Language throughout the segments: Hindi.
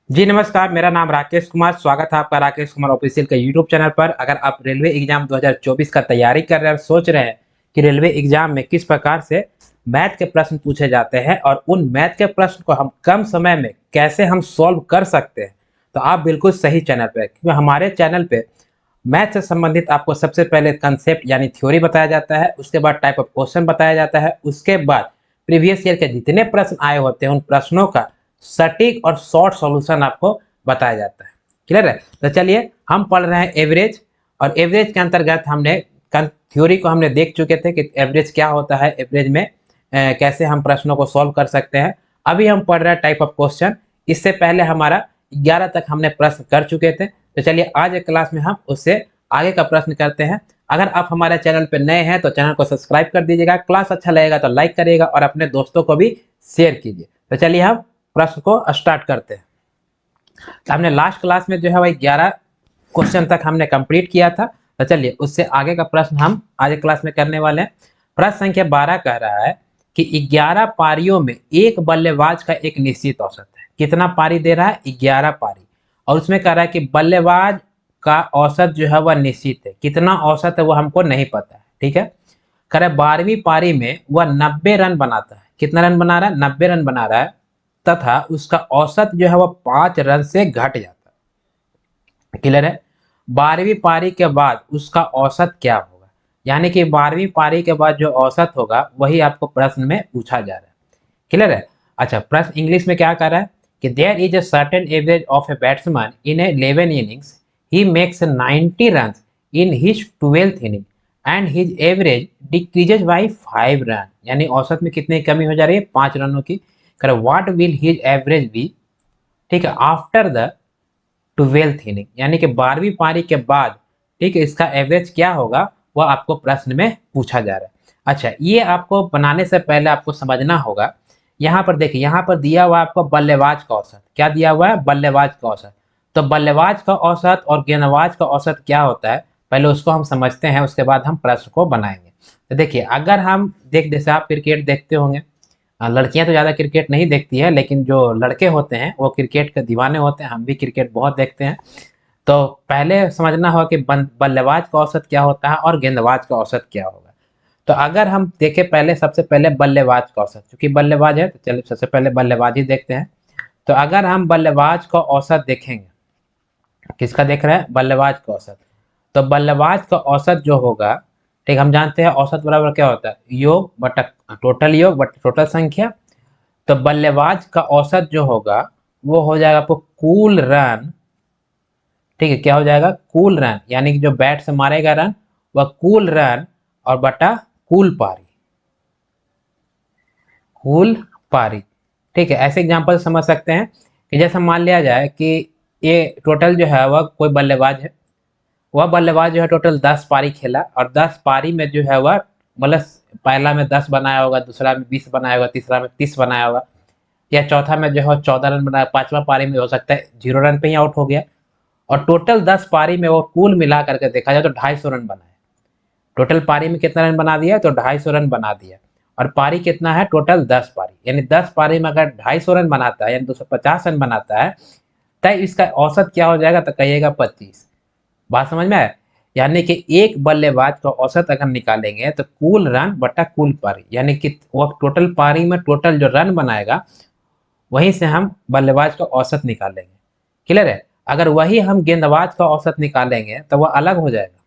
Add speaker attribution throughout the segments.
Speaker 1: जी नमस्कार, मेरा नाम राकेश कुमार। स्वागत है आपका राकेश कुमार ऑफिशियल के यूट्यूब चैनल पर। अगर आप रेलवे एग्जाम 2024 का तैयारी कर रहे हैं और सोच रहे हैं कि रेलवे एग्जाम में किस प्रकार से मैथ के प्रश्न पूछे जाते हैं और उन मैथ के प्रश्न को हम कम समय में कैसे हम सॉल्व कर सकते हैं, तो आप बिल्कुल सही चैनल पर हैं। क्योंकि हमारे चैनल पे मैथ से संबंधित आपको सबसे पहले कंसेप्ट यानी थ्योरी बताया जाता है, उसके बाद टाइप ऑफ क्वेश्चन बताया जाता है, उसके बाद प्रीवियस ईयर के जितने प्रश्न आए होते हैं उन प्रश्नों का सटीक और शॉर्ट सॉल्यूशन आपको बताया जाता है। क्लियर है? तो चलिए हम पढ़ रहे हैं एवरेज। और एवरेज के अंतर्गत हमने थ्योरी को हमने देख चुके थे कि एवरेज क्या होता है, एवरेज में कैसे हम प्रश्नों को सॉल्व कर सकते हैं। अभी हम पढ़ रहे हैं टाइप ऑफ क्वेश्चन। इससे पहले हमारा 11 तक हमने प्रश्न कर चुके थे। तो चलिए आज एक क्लास में हम उससे आगे का प्रश्न करते हैं। अगर आप हमारे चैनल पर नए हैं तो चैनल को सब्सक्राइब कर दीजिएगा, क्लास अच्छा लगेगा तो लाइक करिएगा और अपने दोस्तों को भी शेयर कीजिए। तो चलिए हम प्रश्न को स्टार्ट करते हैं। तो हमने लास्ट क्लास में जो है वही 11 क्वेश्चन तक हमने कंप्लीट किया था। तो चलिए उससे आगे का प्रश्न हम आज क्लास में करने वाले हैं। प्रश्न संख्या 12 कह रहा है कि 11 पारियों में एक बल्लेबाज का एक निश्चित औसत है। कितना पारी दे रहा है? 11 पारी। और उसमें कह रहा है कि बल्लेबाज का औसत जो है वह निश्चित है। कितना औसत है वो हमको नहीं पता है। ठीक है, कह रहा है 12वीं पारी में वह 90 रन बनाता है। कितना रन बना रहा है? 90 रन बना रहा है, तथा उसका औसत जो है वह 5 रन से घट जाता है। क्लियर है? 12वीं पारी के बाद उसका औसत क्या होगा, यानी कि 12वीं पारी के बाद जो औसत होगा वही आपको प्रश्न में पूछा जा रहा है। क्लियर है? अच्छा, प्रश्न इंग्लिश में क्या कर रहा है कि there is a certain average of a batsman in a 11 innings, he makes 90 run in his 12th inning and his average decreases by 5 run. यानी औसत में कितनी कमी हो जा रही है? 5 रनों की। कर what will his average be, ठीक है, आफ्टर द 12th इनिंग, यानी कि 12वीं पारी के बाद, ठीक है, इसका एवरेज क्या होगा वह आपको प्रश्न में पूछा जा रहा है। अच्छा, ये आपको बनाने से पहले आपको समझना होगा। यहाँ पर देखिए, यहाँ पर दिया हुआ आपको बल्लेबाज का औसत। क्या दिया हुआ है? बल्लेबाज का औसत। तो बल्लेबाज का औसत और गेंदबाज का औसत क्या होता है, पहले उसको हम समझते हैं, उसके बाद हम प्रश्न को बनाएंगे। तो देखिए, अगर हम जैसे आप क्रिकेट देखते होंगे, लड़कियां तो ज़्यादा क्रिकेट नहीं देखती है, लेकिन जो लड़के होते हैं वो क्रिकेट के दीवाने होते हैं। हम भी क्रिकेट बहुत देखते हैं। तो पहले समझना होगा कि बल्लेबाज का औसत क्या होता है और गेंदबाज का औसत क्या होगा। तो अगर हम देखें पहले, सबसे पहले बल्लेबाज का औसत, क्योंकि बल्लेबाज है तो चलिए सबसे पहले बल्लेबाज ही देखते हैं। तो अगर हम बल्लेबाज का औसत देखेंगे, किसका देख रहे हैं? बल्लेबाज का औसत। तो बल्लेबाज का औसत जो होगा, ठीक, हम जानते हैं औसत बराबर क्या होता है? योग बटा टोटल योग बटा टोटल संख्या। तो बल्लेबाज का औसत जो होगा वो हो जाएगा आपको कुल रन। ठीक है, क्या हो जाएगा? कुल रन, यानी कि जो बैट से मारेगा रन वह कुल रन और बटा कुल पारी। कुल पारी, ठीक है। ऐसे एग्जांपल समझ सकते हैं कि जैसे मान लिया जाए कि ये टोटल जो है वह कोई बल्लेबाज है, वह बल्लेबाज जो है टोटल 10 पारी खेला और 10 पारी में जो है वह मतलब पहला में 10 बनाया होगा, दूसरा में 20 बनाया होगा, तीसरा में 30 बनाया होगा, या चौथा में जो है 14 रन बनाया, पांचवा पारी में हो सकता है 0 रन पे ही आउट हो गया। और टोटल 10 पारी में वो कुल मिला करके देखा जाए तो 250 रन बनाए। टोटल पारी में कितना रन बना दिया? तो 250 रन बना दिया। और पारी कितना है? टोटल 10 पारी, यानी 10 पारी में अगर 250 रन बनाता है यानी 250 रन बनाता है, तब इसका औसत क्या हो जाएगा? तो कहिएगा 25। बात समझ में आया? यानी कि एक बल्लेबाज का औसत अगर निकालेंगे तो कुल रन बटा कुल पारी, यानी कि वो टोटल पारी में टोटल जो रन बनाएगा वहीं से हम बल्लेबाज का औसत निकालेंगे। क्लियर है? अगर वही हम गेंदबाज का औसत निकालेंगे तो वह अलग हो जाएगा।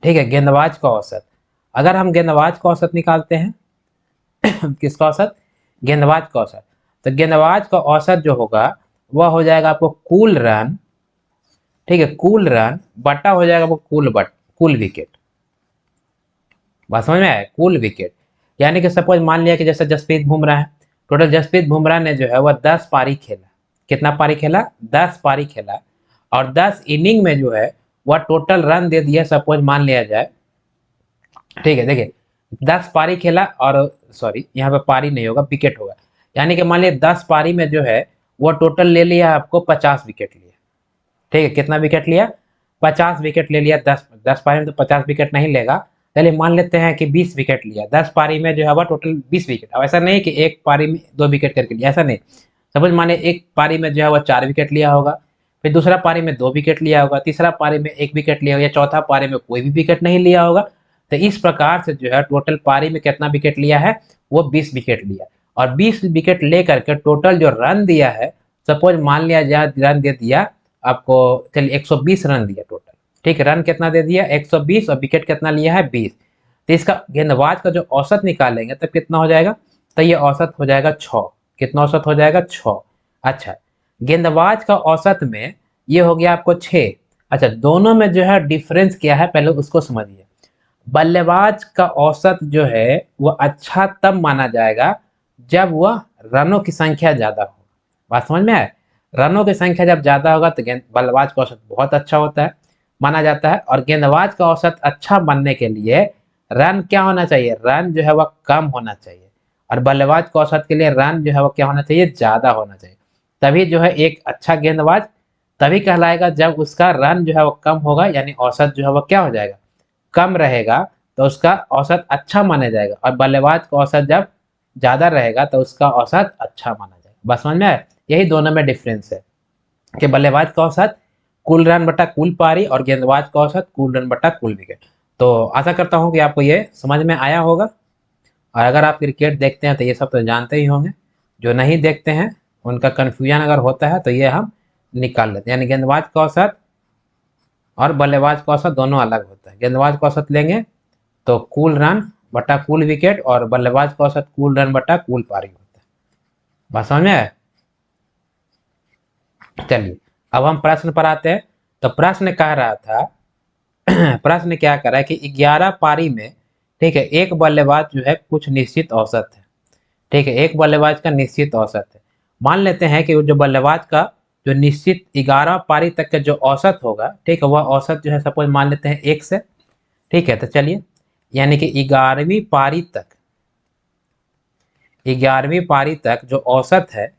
Speaker 1: ठीक है, गेंदबाज का औसत, अगर हम गेंदबाज का औसत निकालते हैं किसका औसत? गेंदबाज का औसत। तो गेंदबाज का औसत जो होगा वह हो जाएगा आपको कुल रन, ठीक है, कुल रन बटा हो जाएगा वो कुल विकेट। बात समझ में आया? कुल विकेट, यानी कि सपोज मान लिया कि जैसे जसप्रीत बुमराह है, टोटल जसप्रीत बुमराह ने जो है वह 10 पारी खेला। कितना पारी खेला? 10 पारी खेला। और 10 इनिंग में जो है वह टोटल रन दे दिया, सपोज मान लिया जाए, ठीक है, देखिए 10 पारी खेला और सॉरी यहाँ पे पारी नहीं होगा, विकेट होगा। यानी कि मान लिया 10 पारी में जो है वो टोटल ले लिया आपको 50 विकेट लिया। ठीक है, कितना विकेट लिया? 50 विकेट ले लिया। 10 पारी में तो 50 विकेट नहीं लेगा। चलिए मान लेते हैं कि 20 विकेट लिया। 10 पारी में जो है वह टोटल 20 विकेट। अब ऐसा नहीं कि एक पारी में 2 विकेट करके लिया, ऐसा नहीं। सपोज माने एक पारी में जो है वो 4 विकेट लिया होगा, फिर दूसरा पारी में 2 विकेट लिया होगा, तीसरा पारी में 1 विकेट लिया होगा, या चौथा पारी में कोई भी विकेट नहीं लिया होगा। तो इस प्रकार से जो है टोटल पारी में कितना विकेट लिया है, वो 20 विकेट लिया। और 20 विकेट लेकर के टोटल जो रन दिया है, सपोज मान लिया जाए रन दे दिया आपको, चलिए 120 रन दिया टोटल, ठीक है। रन कितना दे दिया 120, और विकेट कितना लिया है 20। तो इसका गेंदबाज का जो औसत निकालेंगे तब कितना हो जाएगा, तो ये औसत हो जाएगा 6। कितना औसत हो जाएगा 6। अच्छा, गेंदबाज का औसत में ये हो गया आपको 6। अच्छा, दोनों में जो है डिफरेंस क्या है पहले उसको समझिए। बल्लेबाज का औसत जो है वह अच्छा तब माना जाएगा जब वह रनों की संख्या ज्यादा हो। बात समझ में आए, रनों की संख्या जब ज्यादा होगा तो बल्लेबाज का औसत बहुत अच्छा होता है, माना जाता है। और गेंदबाज का औसत अच्छा बनने के लिए रन क्या होना चाहिए, रन जो है वह कम होना चाहिए। और बल्लेबाज के औसत के लिए रन जो है वो क्या होना चाहिए, ज्यादा होना चाहिए। तभी जो है एक अच्छा गेंदबाज तभी कहलाएगा जब उसका रन जो है वो कम होगा, यानी औसत जो है वो क्या हो जाएगा, कम रहेगा, तो उसका औसत अच्छा माना जाएगा। और बल्लेबाज का औसत जब ज्यादा रहेगा तो उसका औसत अच्छा माना जाएगा। बस समझ में आया, यही दोनों में डिफरेंस है कि बल्लेबाज का औसत कुल रन बटा कुल पारी, और गेंदबाज का औसत कुल रन बटा कुल विकेट। तो आशा करता हूं कि आपको ये समझ में आया होगा। और अगर आप क्रिकेट देखते हैं तो ये सब तो जानते ही होंगे, जो नहीं देखते हैं उनका कन्फ्यूजन अगर होता है तो ये हम निकाल लेते हैं। यानी गेंदबाज का औसत और बल्लेबाज का औसत दोनों अलग होता है। गेंदबाज का औसत लेंगे तो कुल रन बटा कुल विकेट, और बल्लेबाज का औसत कुल रन बटा कुल पारी होता है। बात समझ में आया। चलिए अब हम प्रश्न पर आते हैं। तो प्रश्न कह रहा था प्रश्न क्या कर रहा है कि 11 पारी में, ठीक है, एक बल्लेबाज जो है कुछ निश्चित औसत है, ठीक है, एक बल्लेबाज का निश्चित औसत है। मान लेते हैं कि वो जो बल्लेबाज का जो निश्चित 11 पारी तक का जो औसत होगा, ठीक है, वह औसत जो है सपोज मान लेते हैं 1 से, ठीक है। तो चलिए, यानी कि 11वीं पारी तक जो औसत है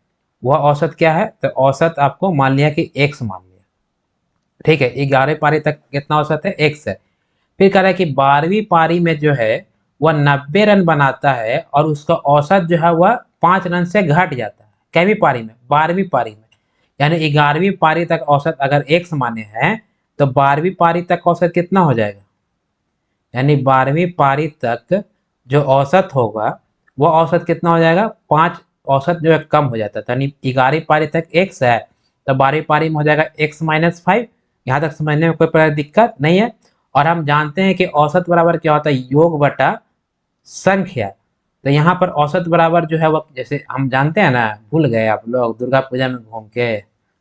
Speaker 1: वह औसत क्या है, तो औसत आपको मान लिया कि x मान लिया, ठीक है। 11वीं पारी तक कितना औसत है, x है। फिर कह रहा है कि 12वीं पारी में जो है वह 90 रन बनाता है, और उसका औसत जो है वह 5 रन से घट जाता है। कैवी पारी में, 12वीं पारी में। यानी 11वीं पारी तक औसत अगर x माने हैं तो 12वीं पारी तक औसत कितना हो जाएगा, यानी 12वीं पारी तक जो औसत होगा वो औसत कितना हो जाएगा, 5 औसत जो है कम हो जाता है। यानी 11वीं पारी तक x है, तो 12वीं पारी में हो जाएगा x-5। यहाँ तक समझने में कोई प्रकार दिक्कत नहीं है। और हम जानते हैं कि औसत बराबर क्या होता है, योग बटा संख्या। तो यहाँ पर औसत बराबर जो है वो, जैसे हम जानते हैं ना, भूल गए आप लोग दुर्गा पूजा में घूम के,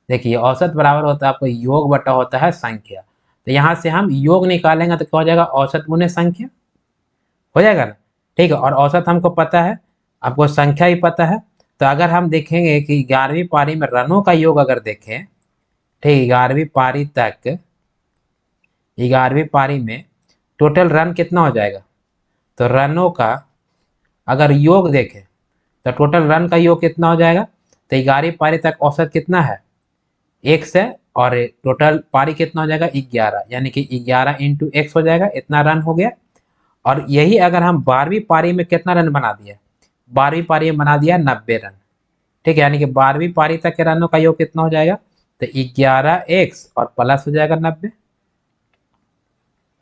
Speaker 1: देखिए औसत बराबर होता है आपको योग बटा होता है संख्या। तो यहाँ से हम योग निकालेंगे तो क्या हो जाएगा, औसत गुने संख्या हो जाएगा ना, ठीक है। और औसत हमको पता है, आपको संख्या ही पता है। तो अगर हम देखेंगे कि 11वीं पारी में रनों का योग अगर देखें, ठीक, 11वीं पारी में टोटल रन कितना हो जाएगा, तो रनों का अगर योग देखें तो टोटल रन का योग कितना हो जाएगा, तो 11वीं पारी तक औसत कितना है, 1 है। और टोटल पारी कितना हो जाएगा 11, यानी कि 11 इंटू एक्स हो जाएगा, इतना रन हो गया। और यही अगर हम 12वीं पारी में कितना रन बना दिया, 12वीं पारी में बना दिया 90 रन, ठीक है। यानी कि 12वीं पारी तक के रनों का योग कितना हो जाएगा, तो 11x और प्लस हो जाएगा 90,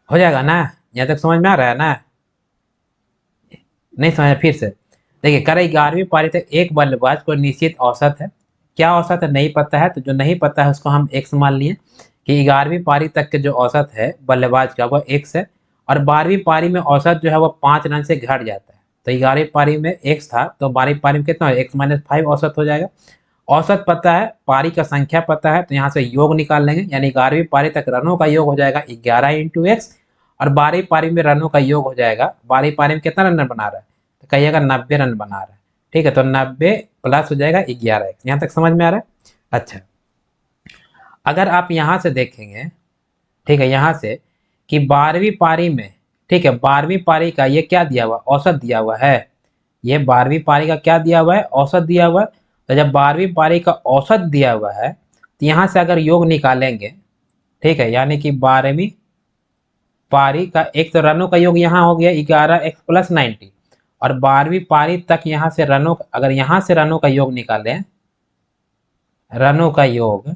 Speaker 1: हो जाएगा ना। यहाँ तक समझ में आ रहा है ना, नहीं समझ, फिर से देखिए। करे 11वीं पारी तक एक बल्लेबाज को निश्चित औसत है, क्या औसत है नहीं पता है, तो जो नहीं पता है उसको हम x मान लिए कि 11वीं पारी तक के जो औसत है बल्लेबाज का वह x है। और 12वीं पारी में औसत जो है वह 5 रन से घट जाता है। तो 11वीं पारी में x था, तो 12वीं पारी में कितना, x-5 औसत हो जाएगा। औसत पता है, पारी का संख्या पता है, तो यहाँ से योग निकाल लेंगे। यानी 11वीं पारी तक रनों का योग हो जाएगा 11 इंटू एक्स, और 12वीं पारी में रनों का योग हो जाएगा, 12वीं पारी में कितना रन बना रहा है, तो कहिएगा 90 रन बना रहा है, ठीक है। तो 90 प्लस हो जाएगा 11x। यहाँ तक समझ में आ रहा है। अच्छा, अगर आप यहाँ से देखेंगे, ठीक है, यहाँ से कि 12वीं पारी में, ठीक है, 12वीं पारी का ये क्या दिया हुआ, औसत दिया हुआ है, ये 12वीं पारी का क्या दिया हुआ है, औसत दिया हुआ है। तो जब 12वीं पारी का औसत दिया हुआ है तो यहाँ से अगर योग निकालेंगे, ठीक है, यानी कि 12वीं पारी का एक तो रनों का योग यहाँ हो गया 11x प्लस 90, और 12वीं पारी तक यहाँ से रनों, अगर यहाँ से रनों का योग निकालें, रनों का योग,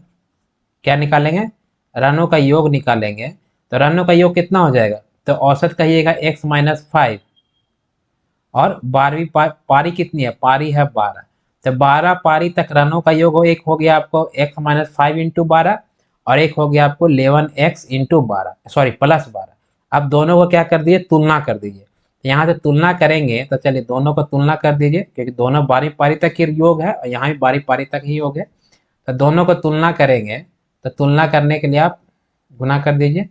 Speaker 1: क्या निकालेंगे, रनों का योग निकालेंगे। तो रनों का योग कितना हो जाएगा, तो औसत कहिएगा x-5, और 12वीं पारी कितनी है, पारी है 12। तो 12 पारी तक रनों का योग हो, एक हो गया आपको x-5 इंटू 12, और एक हो गया आपको 11x इंटू 12, सॉरी +12। अब दोनों को क्या कर दिए, तुलना कर दीजिए। यहाँ से तुलना करेंगे तो चलिए दोनों को तुलना कर दीजिए, क्योंकि दोनों 12वीं पारी तक के योग है और यहाँ भी 12वीं पारी तक ही योग है। तो दोनों को तुलना करेंगे, तो तुलना करने के लिए आप गुना कर दीजिए।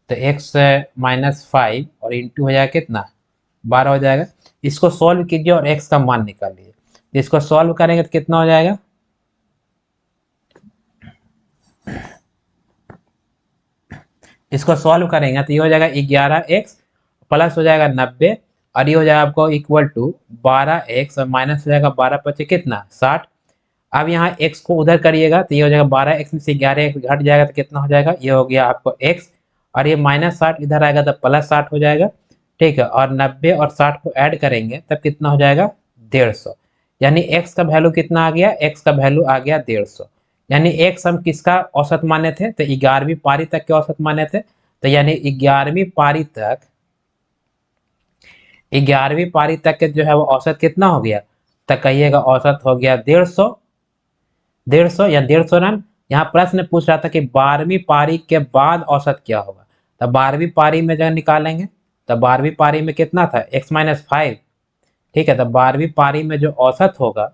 Speaker 1: तो x-5 और इंटू हो जाएगा कितना, 12 हो जाएगा। इसको सॉल्व कीजिए और x का मान निकाल लीजिए। तो इसको सॉल्व करेंगे तो कितना हो जाएगा, इसको सॉल्व करेंगे तो ये हो जाएगा 11x प्लस हो जाएगा 90, और ये हो जाएगा आपको इक्वल टू 12x, और माइनस हो जाएगा 12 पचे कितना 60। अब यहाँ x को उधर करिएगा तो ये हो जाएगा 12x में से 11x घट जाएगा तो कितना हो जाएगा, ये हो गया आपको x, और ये -60 इधर आएगा तो +60 हो जाएगा। ठीक है, और 90 और 60 को ऐड करेंगे तब कितना हो जाएगा, 150। यानी x का वैल्यू कितना आ गया, x का वैल्यू आ गया 150। यानी x हम किसका औसत माने थे, तो 11वीं पारी तक के औसत माने थे। तो यानी 11वीं पारी तक, 11वीं पारी तक के जो है वो औसत कितना हो गया, तो कहिएगा औसत हो गया 150, 150 या 150 रन। यहाँ प्रश्न पूछ रहा था कि 12वीं पारी के बाद औसत क्या होगा, तो 12वीं पारी में जब निकालेंगे तो 12वीं पारी में कितना था, x-5। ठीक है, तो 12वीं पारी में जो औसत होगा,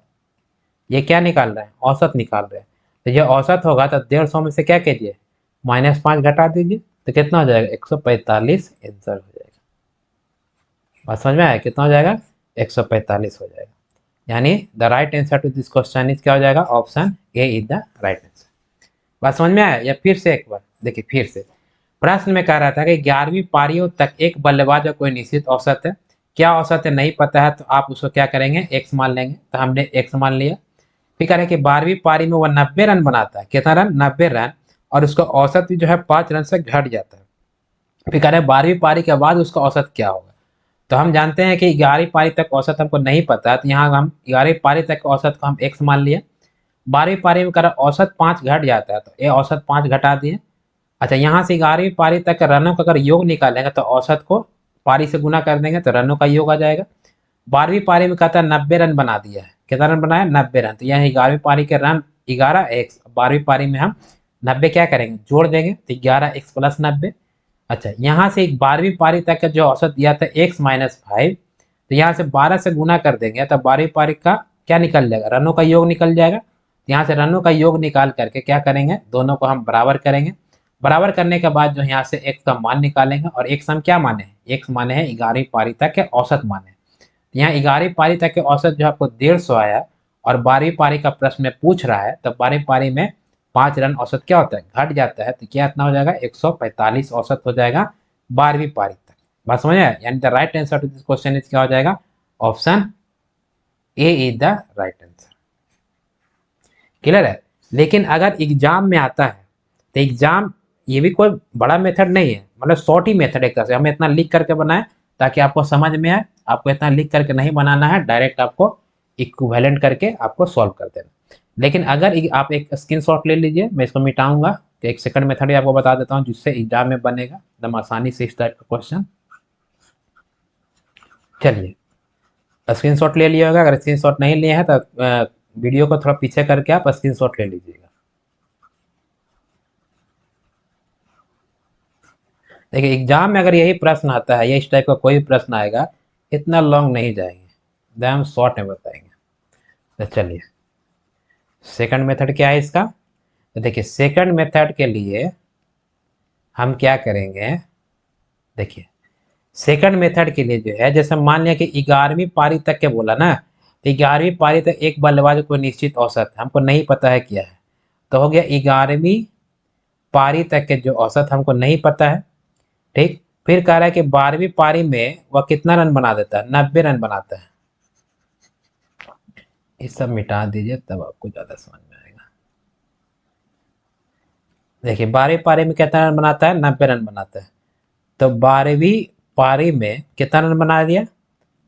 Speaker 1: ये क्या निकाल रहे हैं, औसत निकाल रहे हैं। तो ये औसत होगा तो 150 में से क्या कीजिए, -5 घटा दीजिए, तो कितना हो जाएगा, 145 आंसर हो जाएगा। बात समझ में आया, कितना हो जाएगा, 145 हो जाएगा। यानी the right answer to this question is क्या हो जाएगा, option A is the right answer. बात समझ में आया, या फिर से एक बार देखिए, फिर से प्रश्न में कह रहा था कि 11वीं पारियों तक एक बल्लेबाज का कोई निश्चित औसत है, क्या औसत है नहीं पता है, तो आप उसको क्या करेंगे, x मान लेंगे। तो हमने x मान लिया। फिर कह रहे कि 12वीं पारी में वह 90 रन बनाता है, कितना रन, 90 रन, और उसका औसत भी जो है 5 रन से घट जाता है। फिर कह रहे 12वीं पारी के बाद उसका औसत क्या होगा। तो हम जानते हैं कि 11वीं पारी तक औसत हमको नहीं पता है, तो यहाँ हम 11वीं पारी तक औसत को हम x मान लिए। 12वीं पारी में कर औसत 5 घट जाता है, तो ये औसत 5 घटा दिए। अच्छा, यहाँ से 11वीं पारी तक रनों का अगर योग निकालेंगे तो औसत को पारी से गुना कर देंगे तो रनों का योग आ जाएगा। 12वीं पारी में कहता है 90 रन बना दिया है, कितना रन बनाया, 90 रन। तो यहाँ 11वीं पारी के रन 11x, 12वीं पारी में हम 90 क्या करेंगे, जोड़ देंगे, तो 11x प्लस 90। अच्छा, यहाँ से 12वीं पारी तक का जो औसत दिया था x-5, तो यहाँ से 12 से गुना कर देंगे तो 12वीं पारी का क्या निकल जाएगा, रनों का योग निकल जाएगा। यहाँ से रनों का योग निकाल करके क्या करेंगे, दोनों को हम बराबर करेंगे। बराबर करने के बाद जो यहाँ से x का मान निकालेंगे, और x हम क्या माने हैं, x माने हैं 11वीं पारी तक के औसत माने। यहाँ 11वीं पारी तक के औसत जो आपको 150 आया, और 12वीं पारी का प्रश्न में पूछ रहा है, तो 12वीं पारी में 5 रन औसत क्या होता है, घट जाता है, तो क्या इतना हो जाएगा, 145 औसत हो जाएगा 12वीं पारी तक। बात समझ आया, यानी the right answer to this question is क्या हो जाएगा, option A is the right answer. Clear है। लेकिन अगर एग्जाम में आता है, तो एग्जाम ये भी कोई बड़ा मेथड नहीं है, मतलब शॉर्ट ही मेथड एक तरह से, हमें इतना लिख करके बनाए ताकि आपको समझ में आए। आपको इतना लिख करके नहीं बनाना है, डायरेक्ट आपको इक्विवेलेंट करके आपको सॉल्व कर देना। लेकिन अगर आप एक स्क्रीनशॉट ले लीजिए, मैं इसको मिटाऊंगा, तो एक सेकंड मेथड आपको बता देता हूँ जिससे एग्जाम में बनेगा एकदम आसानी से इस टाइप का क्वेश्चन। चलिए स्क्रीनशॉट ले लिया होगा, अगर स्क्रीनशॉट नहीं लिए हैं तो वीडियो को थोड़ा पीछे करके आप स्क्रीनशॉट ले लीजिएगा। देखिए एग्जाम में अगर यही प्रश्न आता है या इस टाइप का कोई प्रश्न आएगा, इतना लॉन्ग नहीं जाएंगे, एकदम शॉर्ट में बताएंगे। तो चलिए सेकंड मेथड क्या है इसका, तो देखिए सेकंड मेथड के लिए हम क्या करेंगे, देखिए सेकंड मेथड के लिए जो है, जैसे मान लिया कि 11वीं पारी तक के बोला ना, तो 11वीं पारी तक एक बल्लेबाज को निश्चित औसत है, हमको नहीं पता है क्या है, तो हो गया 11वीं पारी तक के जो औसत हमको नहीं पता है। ठीक, फिर कह रहा है कि 12वीं पारी में वह कितना रन बना देता है, 90 रन बनाता है। ये सब मिटा दीजिए तब आपको ज्यादा समझ में आएगा। देखिए 12वीं पारी में कितना रन बनाता है, 90 रन बनाता है। तो 12वीं पारी में कितना रन बना दिया,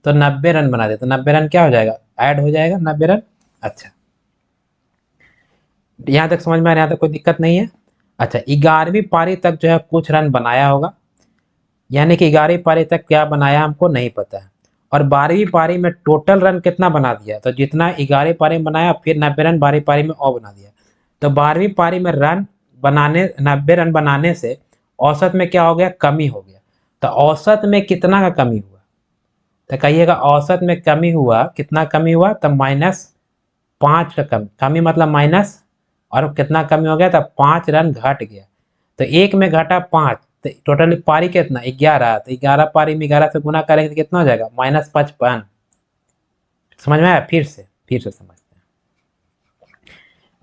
Speaker 1: तो 90 रन बना दिया, तो 90 रन क्या हो जाएगा, ऐड हो जाएगा 90 रन। अच्छा, यहाँ तक समझ में आ रहा है? यहाँ तक कोई दिक्कत नहीं है? अच्छा, 11वीं पारी तक जो है कुछ रन बनाया होगा, यानी कि 11वीं पारी तक क्या बनाया हमको नहीं पता है। और 12वीं पारी में टोटल रन कितना बना दिया, तो जितना 11वीं पारी में बनाया फिर 90 रन 12वीं पारी में और बना दिया। तो 12वीं पारी में रन बनाने 90 रन बनाने से औसत में क्या हो गया, कमी हो गया। तो औसत में कितना का कमी हुआ, तो कहिएगा औसत में कमी हुआ, कितना कमी हुआ, तो -5 का कमी मतलब माइनस, और कितना कमी हो गया, तो 5 रन घट गया। तो एक में घटा 5, तो टोटल पारी कितना 11, तो 11 पारी में 11 से गुना करेंगे तो कितना हो जाएगा, -55। समझ में आया? फिर से समझते हैं।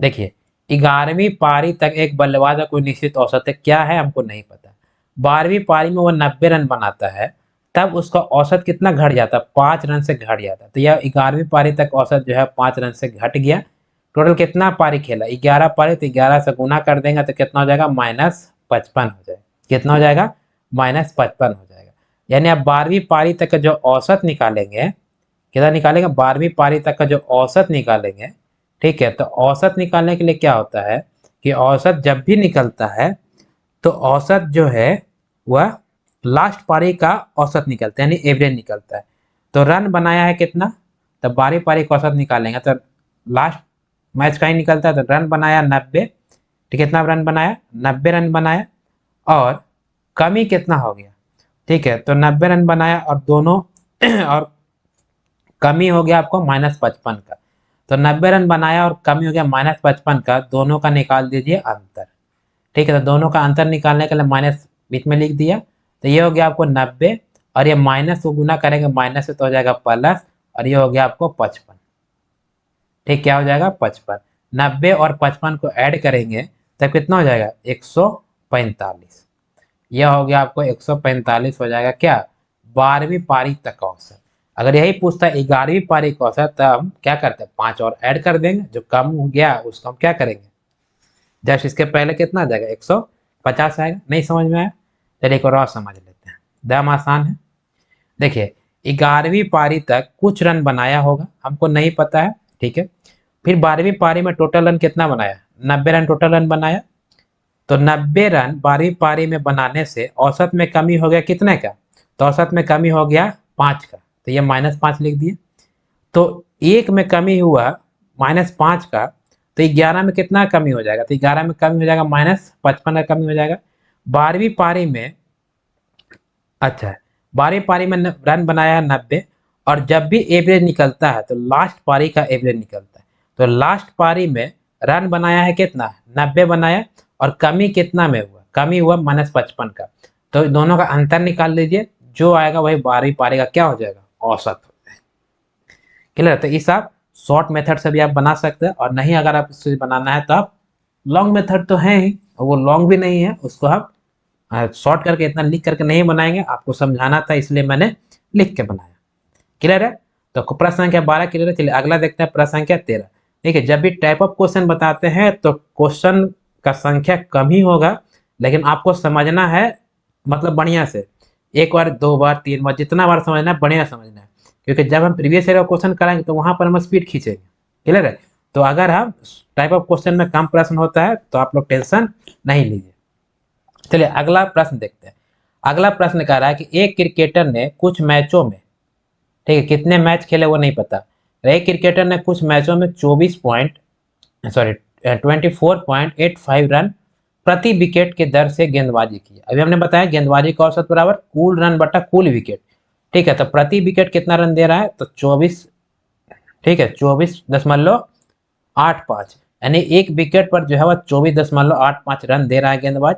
Speaker 1: देखिए, 11वीं पारी तक एक बल्लेबाज का कोई निश्चित औसत है, क्या है हमको नहीं पता। 12वीं पारी में वो 90 रन बनाता है, तब उसका औसत कितना घट जाता है, 5 रन से घट जाता है। तो यह 11वीं पारी तक औसत जो है 5 रन से घट गया। टोटल कितना पारी खेला, 11 पारी, तो 11 से गुना कर देंगे तो कितना हो जाएगा, -55 हो जाएगा। कितना हो जाएगा, -55 हो जाएगा। यानी आप 12वीं पारी तक का जो औसत निकालेंगे, कितना निकालेंगे, 12वीं पारी तक का जो औसत निकालेंगे, ठीक है। तो औसत निकालने के लिए क्या होता है कि औसत जब भी निकलता है तो औसत जो है वह लास्ट पारी का औसत निकलता है, यानी एवरेज निकलता है। तो रन बनाया है कितना, तो 12वीं पारी का औसत निकालेंगे तो लास्ट मैच का ही निकलता है। तो रन बनाया 90, ठीक है, कितना रन बनाया, 90 रन बनाया, और कमी कितना हो गया, ठीक है। तो 90 रन बनाया और दोनों और कमी हो गया आपको -55 का। तो 90 रन बनाया और कमी हो गया -55 का, दोनों का निकाल दीजिए अंतर, ठीक है। तो दोनों का अंतर निकालने के लिए माइनस बीच में लिख दिया, तो ये हो गया आपको 90, और ये माइनस को गुना करेंगे माइनस से तो हो जाएगा प्लस, और ये हो गया आपको 55, ठीक, क्या हो जाएगा 55। 90 और 55 को ऐड करेंगे तब कितना हो जाएगा, 145। यह हो गया आपको 145 हो जाएगा क्या, 12वीं पारी तक का औसत। अगर यही पूछता है 11वीं पारी का औसत, तो हम क्या करते हैं, 5 और ऐड कर देंगे, जो कम हो गया उसको हम क्या करेंगे, जस्ट इसके पहले कितना आ जाएगा, 150 आएगा। नहीं समझ में आया, चलिए एक और समझ लेते हैं, दम आसान है। देखिए, 11वीं पारी तक कुछ रन बनाया होगा, हमको नहीं पता है, ठीक है। फिर 12वीं पारी में टोटल रन कितना बनाया, 90 रन टोटल रन बनाया। तो 90 रन 12वीं पारी में बनाने से औसत में कमी हो गया कितने का, तो औसत में कमी हो गया 5 का, तो ये -5 लिख दिए। तो एक में कमी हुआ -5 का, तो 11 में कितना कमी हो जाएगा, तो 11 में कमी हो जाएगा -55 का कमी हो जाएगा। 12वीं पारी में, अच्छा, 12वीं पारी में रन बनाया 90, और जब भी एवरेज निकलता है तो लास्ट पारी का एवरेज निकलता है। तो लास्ट पारी में रन बनाया है कितना, 90 बनाया, और कमी कितना में हुआ, कमी हुआ -55 का। तो दोनों का अंतर निकाल लीजिए, जो आएगा वही 12वीं पारी का क्या हो जाएगा, औसत। क्लियर? तो इस आप शॉर्ट मेथड से भी आप बना सकते हैं, और नहीं अगर आप इससे बनाना है तो आप लॉन्ग मेथड तो है ही, वो लॉन्ग भी नहीं है, उसको आप शॉर्ट करके इतना लिख करके नहीं बनाएंगे, आपको समझाना था इसलिए मैंने लिख के बनाया। क्लियर है? तो प्रश्न संख्या 12 क्लियर है। चलिए अगला देखते हैं, प्रश्न संख्या 13। देखिए, जब भी टाइप ऑफ क्वेश्चन बताते हैं तो क्वेश्चन का संख्या कम ही होगा, लेकिन आपको समझना है, मतलब बढ़िया से, एक बार, दो बार, तीन बार, जितना बार समझना है बढ़िया समझना है, क्योंकि जब हम प्रीवियस ईयर का क्वेश्चन कराएंगे तो वहां पर हम स्पीड खींचेंगे। क्लियर है? तो अगर हम टाइप ऑफ क्वेश्चन में कम प्रश्न होता है तो आप लोग टेंशन नहीं लीजिए। चलिए अगला प्रश्न देखते हैं। अगला प्रश्न कह रहा है कि एक क्रिकेटर ने कुछ मैचों में, ठीक है, कितने मैच खेले वो नहीं पता, एक क्रिकेटर ने कुछ मैचों में 24.85 रन प्रति विकेट के दर से गेंदबाजी की। अभी हमने बताया गेंदबाजी का औसत बराबर कुल रन बटा कुल विकेट, ठीक है। तो प्रति विकेट कितना रन दे रहा है, तो 24, ठीक है, 24.85, यानी एक विकेट पर जो है वह 24.85 रन दे रहा है गेंदबाज।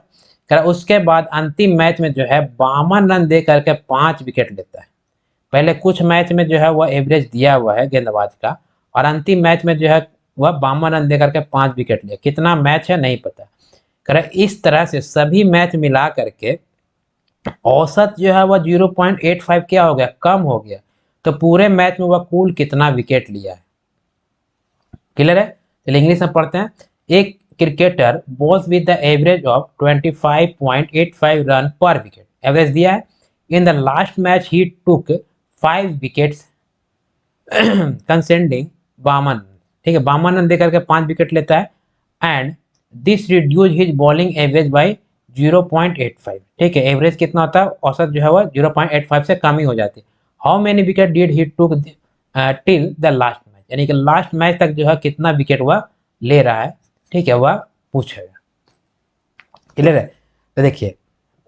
Speaker 1: उसके बाद अंतिम मैच में जो है 52 रन दे करके 5 विकेट लेता है। पहले कुछ मैच में जो है वह एवरेज दिया हुआ है गेंदबाज का, और अंतिम मैच में जो है वह 52 रन दे करके 5 विकेट लिया। कितना मैच है नहीं पता। इस तरह से सभी मैच मिला करके औसत जो है वह 0.85 क्या हो गया, कम हो गया। तो पूरे मैच में वह कुल कितना विकेट लिया है। क्लियर है? चलिए इंग्लिश में पढ़ते हैं। एक cricketer bowls with the average of 25.85 run per wicket, average दिया है। In the last match he took 5 wickets conceding 52, ठीक है, 52 रन देकर के 5 विकेट लेता है। And this reduce his bowling average by 0.85। ठीक है, एवरेज कितना होता है, औसत जो है वो 0.85 से कम ही हो जाती है। How many wicket did he took till the last match, यानी कि लास्ट मैच तक जो है कितना विकेट वह ले रहा है, ठीक है, वह पूछेगा। क्लियर है? तो देखिए,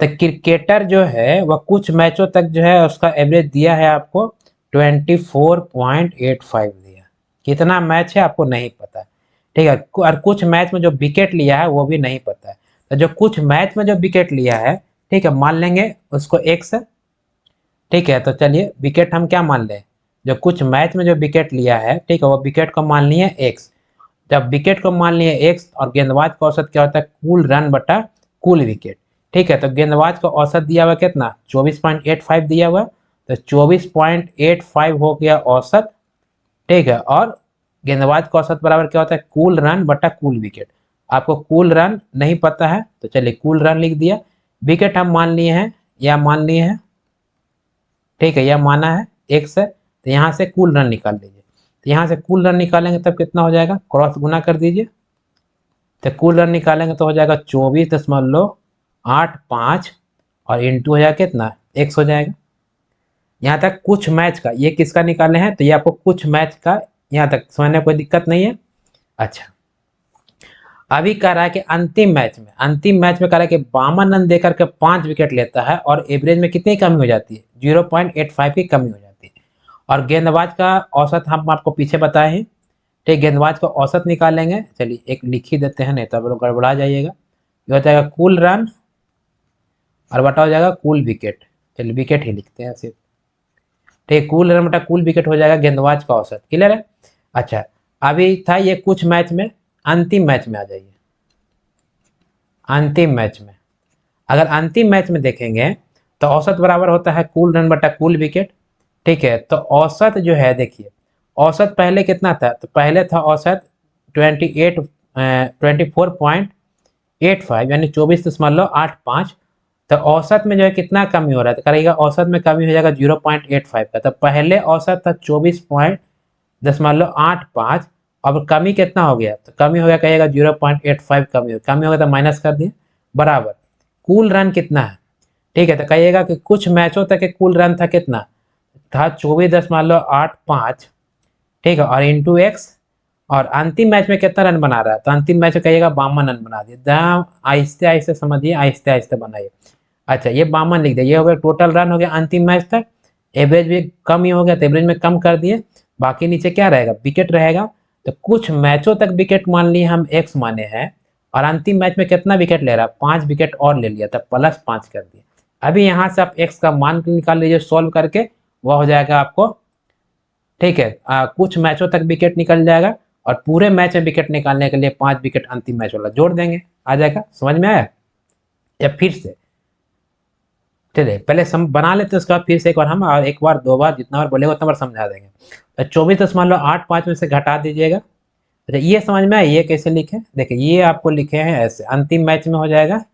Speaker 1: तो क्रिकेटर जो है वह कुछ मैचों तक जो है उसका एवरेज दिया है आपको 24.85 दिया। कितना मैच है आपको नहीं पता है, ठीक है, और कुछ मैच में जो विकेट लिया है वो भी नहीं पता है। तो जो कुछ मैच में जो विकेट लिया है, ठीक है, मान लेंगे उसको एक्स। ठीक है, तो चलिए विकेट हम क्या मान लें, जो कुछ मैच में जो विकेट लिया है, ठीक है, वो विकेट को मान लिए एक्स। जब विकेट को मान लिए एक्स और गेंदबाज का औसत क्या होता है, कुल रन बटा कुल विकेट। ठीक है, तो गेंदबाज का औसत दिया हुआ कितना, 24.85 दिया हुआ, तो 24.85 हो गया औसत। ठीक है, और गेंदबाज का औसत बराबर क्या होता है, कुल रन बटा कुल विकेट। आपको कुल रन नहीं पता है तो चलिए कुल रन लिख दिया, विकेट हम मान लिए हैं या मान लिए हैं, ठीक है, यह माना है एक्स है, तो यहाँ से कुल रन निकाल लीजिए। तो यहाँ से कुल रन निकालेंगे तब कितना हो जाएगा, क्रॉस गुना कर दीजिए, तो कुल रन निकालेंगे तो हो जाएगा 24.85 और इंटू हो जाएगा कितना, एक्स हो जाएगा। यहाँ तक कुछ मैच का, ये किसका निकाले हैं, तो ये आपको कुछ मैच का, यहाँ तक समझने कोई दिक्कत नहीं है। अच्छा, अभी कह रहा है कि अंतिम मैच में कह रहा है कि 52 रन देकर के 5 विकेट लेता है और एवरेज में कितनी कमी हो जाती है, 0.85 की कमी हो जाती है। और गेंदबाज का औसत हम आपको पीछे बताए हैं, ठीक, गेंदबाज का औसत निकालेंगे, चलिए एक लिख ही देते हैं नहीं तो आप लोग गड़बड़ा जाइएगा। ये हो जाएगा कुल रन और बटा हो जाएगा कुल विकेट, चलिए विकेट ही लिखते हैं सिर्फ। ठीक, कुल रन बटा कुल विकेट हो जाएगा गेंदबाज का औसत। क्लियर है? अच्छा, अभी था ये कुछ मैच में, अंतिम मैच में आ जाइए। अंतिम मैच में, अगर अंतिम मैच में देखेंगे तो औसत बराबर होता है कुल रन बटा कुल विकेट। ठीक है, तो औसत जो है देखिए, औसत पहले कितना था, तो पहले था औसत 24.85 यानी 24.85। तो औसत में जो है कितना कमी हो रहा है, तो करेगा औसत में कमी हो जाएगा 0.85 का। तो पहले औसत था 24.85, अब कमी कितना हो गया, तो कमी हो गया, कहिएगा 0.85 कमी हो गया, तो माइनस कर दिए, बराबर कुल रन कितना है। ठीक है, तो कहिएगा कि कुछ मैचों तक के कुल रन था कितना, था 24.85। ठीक है, और इंटू एक्स, और अंतिम मैच में कितना रन बना रहा है, तो अंतिम मैच में कहिएगा 52 रन बना दिए। आहिस्ते आहिस्ते समझिए, आहिस्ते आहिस्ते बनाइए। अच्छा, ये 52 लिख दिया, ये हो गया टोटल रन हो गया अंतिम मैच तक। एवरेज भी कम ही हो गया तो एवरेज में कम कर दिए, बाकी नीचे क्या रहेगा, विकेट रहेगा। तो कुछ मैचों तक विकेट मान लिए हम एक्स माने हैं, और अंतिम मैच में कितना विकेट ले रहा है, 5 विकेट और ले लिया था, +5 कर दिया। अभी यहाँ से आप एक्स का मान निकाल लीजिए सॉल्व करके, वह हो जाएगा आपको, ठीक है, कुछ मैचों तक विकेट निकल जाएगा, और पूरे मैच में विकेट निकालने के लिए 5 विकेट अंतिम मैच वाला जोड़ देंगे, आ जाएगा। समझ में आया? या फिर से चलिए पहले सम बना लेते हैं, उसके बाद फिर से एक बार हम, और एक बार दो बार जितना बार बोलेगा उतना बार समझा देंगे। तो 24.85 में से घटा दीजिएगा। अच्छा, ये समझ में आया, ये कैसे लिखे, देखिए ये आपको लिखे हैं ऐसे, अंतिम मैच में हो जाएगा।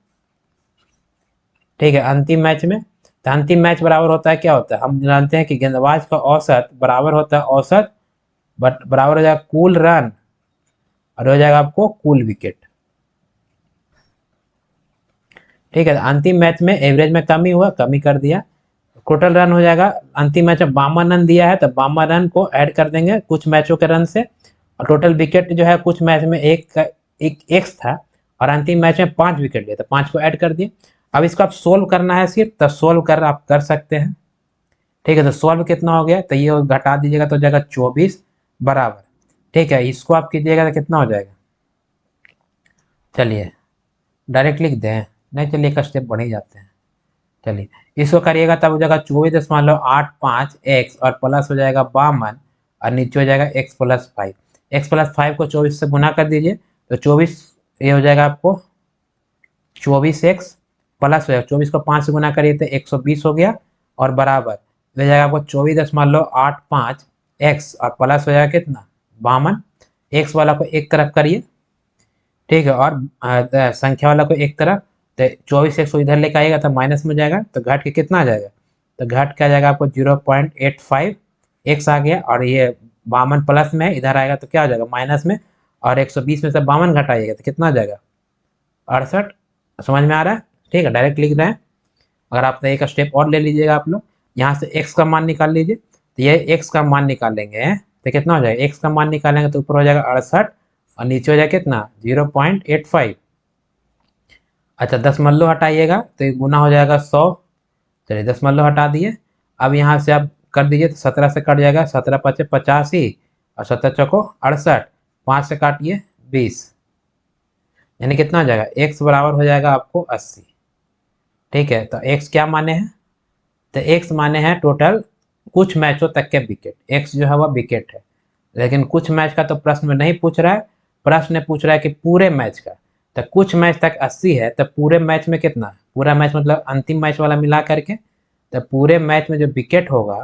Speaker 1: ठीक है, अंतिम मैच में, तो अंतिम मैच बराबर होता है, क्या होता है, हम जानते हैं कि गेंदबाज का औसत बराबर होता है औसत बट बराबर हो जाएगा कुल रन, और हो जाएगा आपको कुल विकेट। ठीक है, अंतिम मैच में एवरेज में कमी हुआ, कमी कर दिया, टोटल रन हो जाएगा। अंतिम मैच में 52 रन दिया है, तो 52 रन को ऐड कर देंगे कुछ मैचों के रन से, और टोटल विकेट जो है कुछ मैच में एक एक्स था, और अंतिम मैच में 5 विकेट लिए, तो 5 को ऐड कर दिए। अब इसको आप सोल्व करना है सिर्फ, तो सोल्व कर आप कर सकते हैं। ठीक है, तो सोल्व कितना हो गया, तो ये घटा दीजिएगा तो हो जाएगा 24 बराबर। ठीक है, इसको आप कीजिएगा तो कितना हो जाएगा, चलिए डायरेक्ट लिख दें, नहीं चलिए एक स्टेप बढ़ ही जाते हैं। चलिए इसको करिएगा तब हो जाएगा 24.85 एक्स, और प्लस हो जाएगा 52, और नीचे हो जाएगा x+5। x+5 को 24 से गुना कर दीजिए, तो 24, ये हो जाएगा आपको 24x प्लस हो जाएगा, 24 को 5 से गुना करिए तो 120 हो गया, और बराबर हो जाएगा आपको 24.85 एक्स, और प्लस हो जाएगा कितना, 52। एक्स वाला को एक तरफ करिए, ठीक है, और संख्या वाला को एक तरफ, तो 24x को इधर लेके आएगा तो माइनस में जाएगा, तो घट के कितना आ जाएगा, तो घट के आ जाएगा आपको 0.85 एक्स आ गया, और ये 52 प्लस में इधर आएगा तो क्या हो जाएगा माइनस में, और 120 में से 52 घटाइएगा तो कितना आ जाएगा 68। समझ में आ रहा है? ठीक है, डायरेक्ट लिख रहे हैं। अगर आप एक स्टेप और ले लीजिएगा आप लोग, यहाँ से x का मान निकाल लीजिए, तो ये x का मान निकालेंगे तो कितना हो जाएगा, x का मान निकालेंगे तो ऊपर हो जाएगा 68 और नीचे हो जाएगा कितना 0.85। अच्छा 10 हटाइएगा तो ये गुना हो जाएगा 100। चलिए 10 हटा दिए। अब यहाँ से आप कर दीजिए तो 17 से कट जाएगा, 17 पचे 85 और 17 चौको 68, 5 से काटिए 20, यानी कितना हो जाएगा x बराबर हो जाएगा आपको 80। ठीक है, तो x क्या माने हैं, तो x माने हैं टोटल कुछ मैचों तक के विकेट। x जो है वह विकेट है, लेकिन कुछ मैच का तो प्रश्न में नहीं पूछ रहा है, प्रश्न पूछ रहा है कि पूरे मैच का। तो कुछ मैच तक 80 है, तो पूरे मैच में कितना, पूरा मैच मतलब अंतिम मैच वाला मिला करके, तो पूरे मैच में जो विकेट होगा,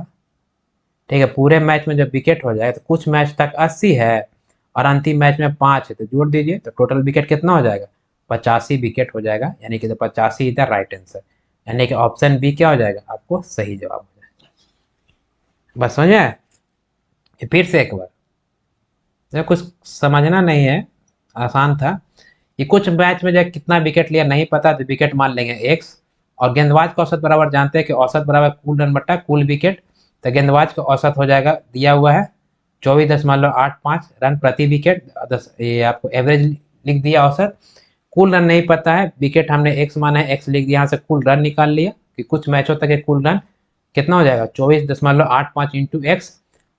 Speaker 1: ठीक है, पूरे मैच में जब विकेट हो जाए तो कुछ मैच तक 80 है और अंतिम मैच में 5 है, तो जोड़ दीजिए तो टोटल विकेट कितना हो जाएगा 85 विकेट हो जाएगा, यानी कि 85 इधर राइट आंसर, यानी कि ऑप्शन बी क्या हो जाएगा आपको सही जवाब हो जाएगा। बस समझ आए? फिर से एक बार, तो कुछ समझना नहीं है, आसान था। ये कुछ मैच में जब कितना विकेट लिया नहीं पता तो विकेट मान लेंगे एक्स, और गेंदबाज का औसत बराबर जानते हैं कि औसत बराबर कुल रन बट्टा कुल विकेट। तो गेंदबाज का औसत हो जाएगा दिया हुआ है 24.85 रन प्रति विकेट, ये आपको एवरेज लिख दिया औसत। कुल रन नहीं पता है, विकेट हमने एक्स माना है, एक्स लिख दिया, यहाँ से कुल रन निकाल लिया कि कुछ मैचों तक कुल रन कितना हो जाएगा 24.85 इंटू एक्स।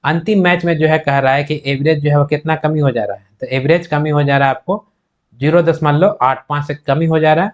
Speaker 1: अंतिम मैच में जो है कह रहा है कि एवरेज जो है वो कितना कमी हो जा रहा है, तो एवरेज कमी हो जा रहा है आपको 0.85 से कमी हो जा रहा है,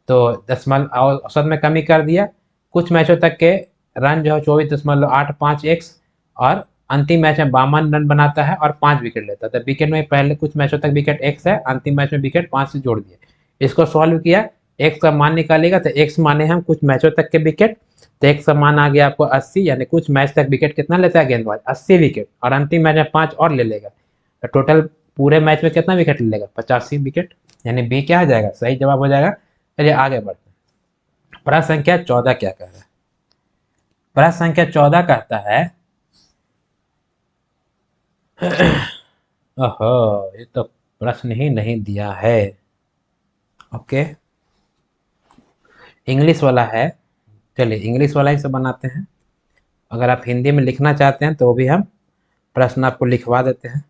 Speaker 1: तो दशमलव औसत में कमी कर दिया। कुछ मैचों तक के रन जो है 24.85 और अंतिम मैच में 52 रन बनाता है और 5 विकेट लेता है। तो विकेट में पहले कुछ मैचों तक विकेट एक्स है, अंतिम मैच में विकेट 5 से जोड़ दिए, इसको सॉल्व किया, एक्स का मान निकालेगा तो एक्स माने हम कुछ मैचों तक के विकेट, तो एक्स का मान आ गया आपको 80, यानी कुछ मैच तक विकेट कितना लेता है गेंदबाज 80 विकेट, और अंतिम मैच में 5 और ले लेगा, तो टोटल पूरे मैच में कितना विकेट ले लेगा 85 विकेट, यानी बी क्या आ जाएगा सही जवाब हो जाएगा। चलिए आगे बढ़ते हैं। प्रश्न संख्या 14 क्या कह रहा है, प्रश्न संख्या 14 कहता है ओहो ये तो प्रश्न ही नहीं दिया है, ओके इंग्लिश वाला है। चलिए इंग्लिश वाला ही से बनाते हैं, अगर आप हिंदी में लिखना चाहते हैं तो भी हम प्रश्न आपको लिखवा देते हैं।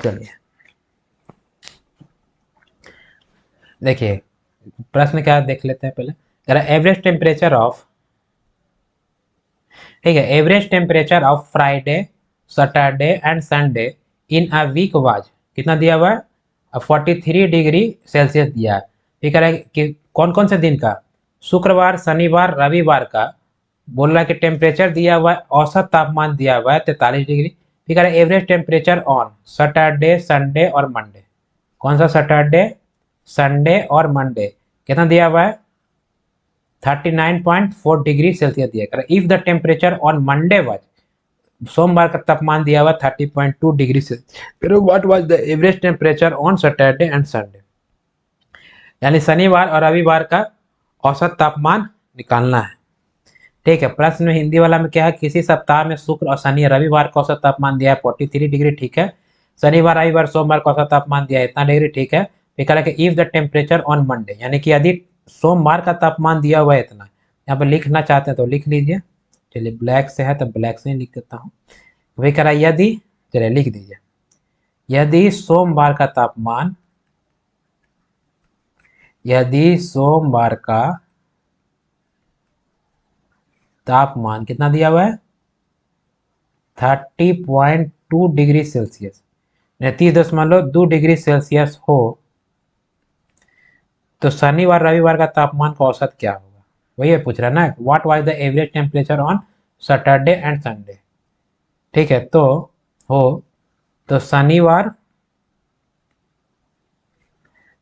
Speaker 1: चलिए देखिए प्रश्न क्या देख लेते हैं पहले, जरा एवरेज टेम्परेचर ऑफ, ठीक है, average temperature of Friday Saturday and Sunday in a week was, कितना दिया हुआ है 43 डिग्री सेल्सियस दिया है। ये कह रहा है कि कौन कौन से दिन का, शुक्रवार शनिवार रविवार का, बोल रहा है कि टेम्परेचर दिया हुआ है, औसत तापमान दिया हुआ है 43 डिग्री। फिर कह रहा है average temperature on Saturday Sunday और मंडे, कौन सा सैटरडे संडे और मंडे कितना दिया हुआ है 39.4 डिग्री सेल्सियस दिया कर। If the temperature on Monday was, सोमवार का तापमान दिया हुआ 30.2 degree Celsius, what was the average temperature on Saturday and Sunday, यानी शनिवार और रविवार का औसत तापमान निकालना है। ठीक है, प्रश्न में हिंदी वाला में क्या है, किसी सप्ताह में शुक्र और शनि रविवार का औसत तापमान दिया है 43 डिग्री, ठीक है, शनिवार रविवार सोमवार का औसत तापमान दिया है इतना डिग्री, ठीक है। फिर कह रहा है कि if the temperature on Monday, यानी कि यदि सोमवार का तापमान दिया हुआ है इतना, यहाँ पर लिखना चाहते हैं तो लिख लीजिए। चलिए ब्लैक से है तो ब्लैक से ही लिख देता हूँ। वही कह रहा है यदि, चलिए लिख दीजिए, यदि सोमवार का तापमान, यदि सोमवार का तापमान कितना दिया हुआ है 30.2 डिग्री सेल्सियस, 30.2 डिग्री सेल्सियस हो, तो शनिवार रविवार का तापमान का औसत क्या होगा, वही पूछ रहा है ना, what was the average temperature on Saturday and Sunday. ठीक है, तो हो, तो शनिवार,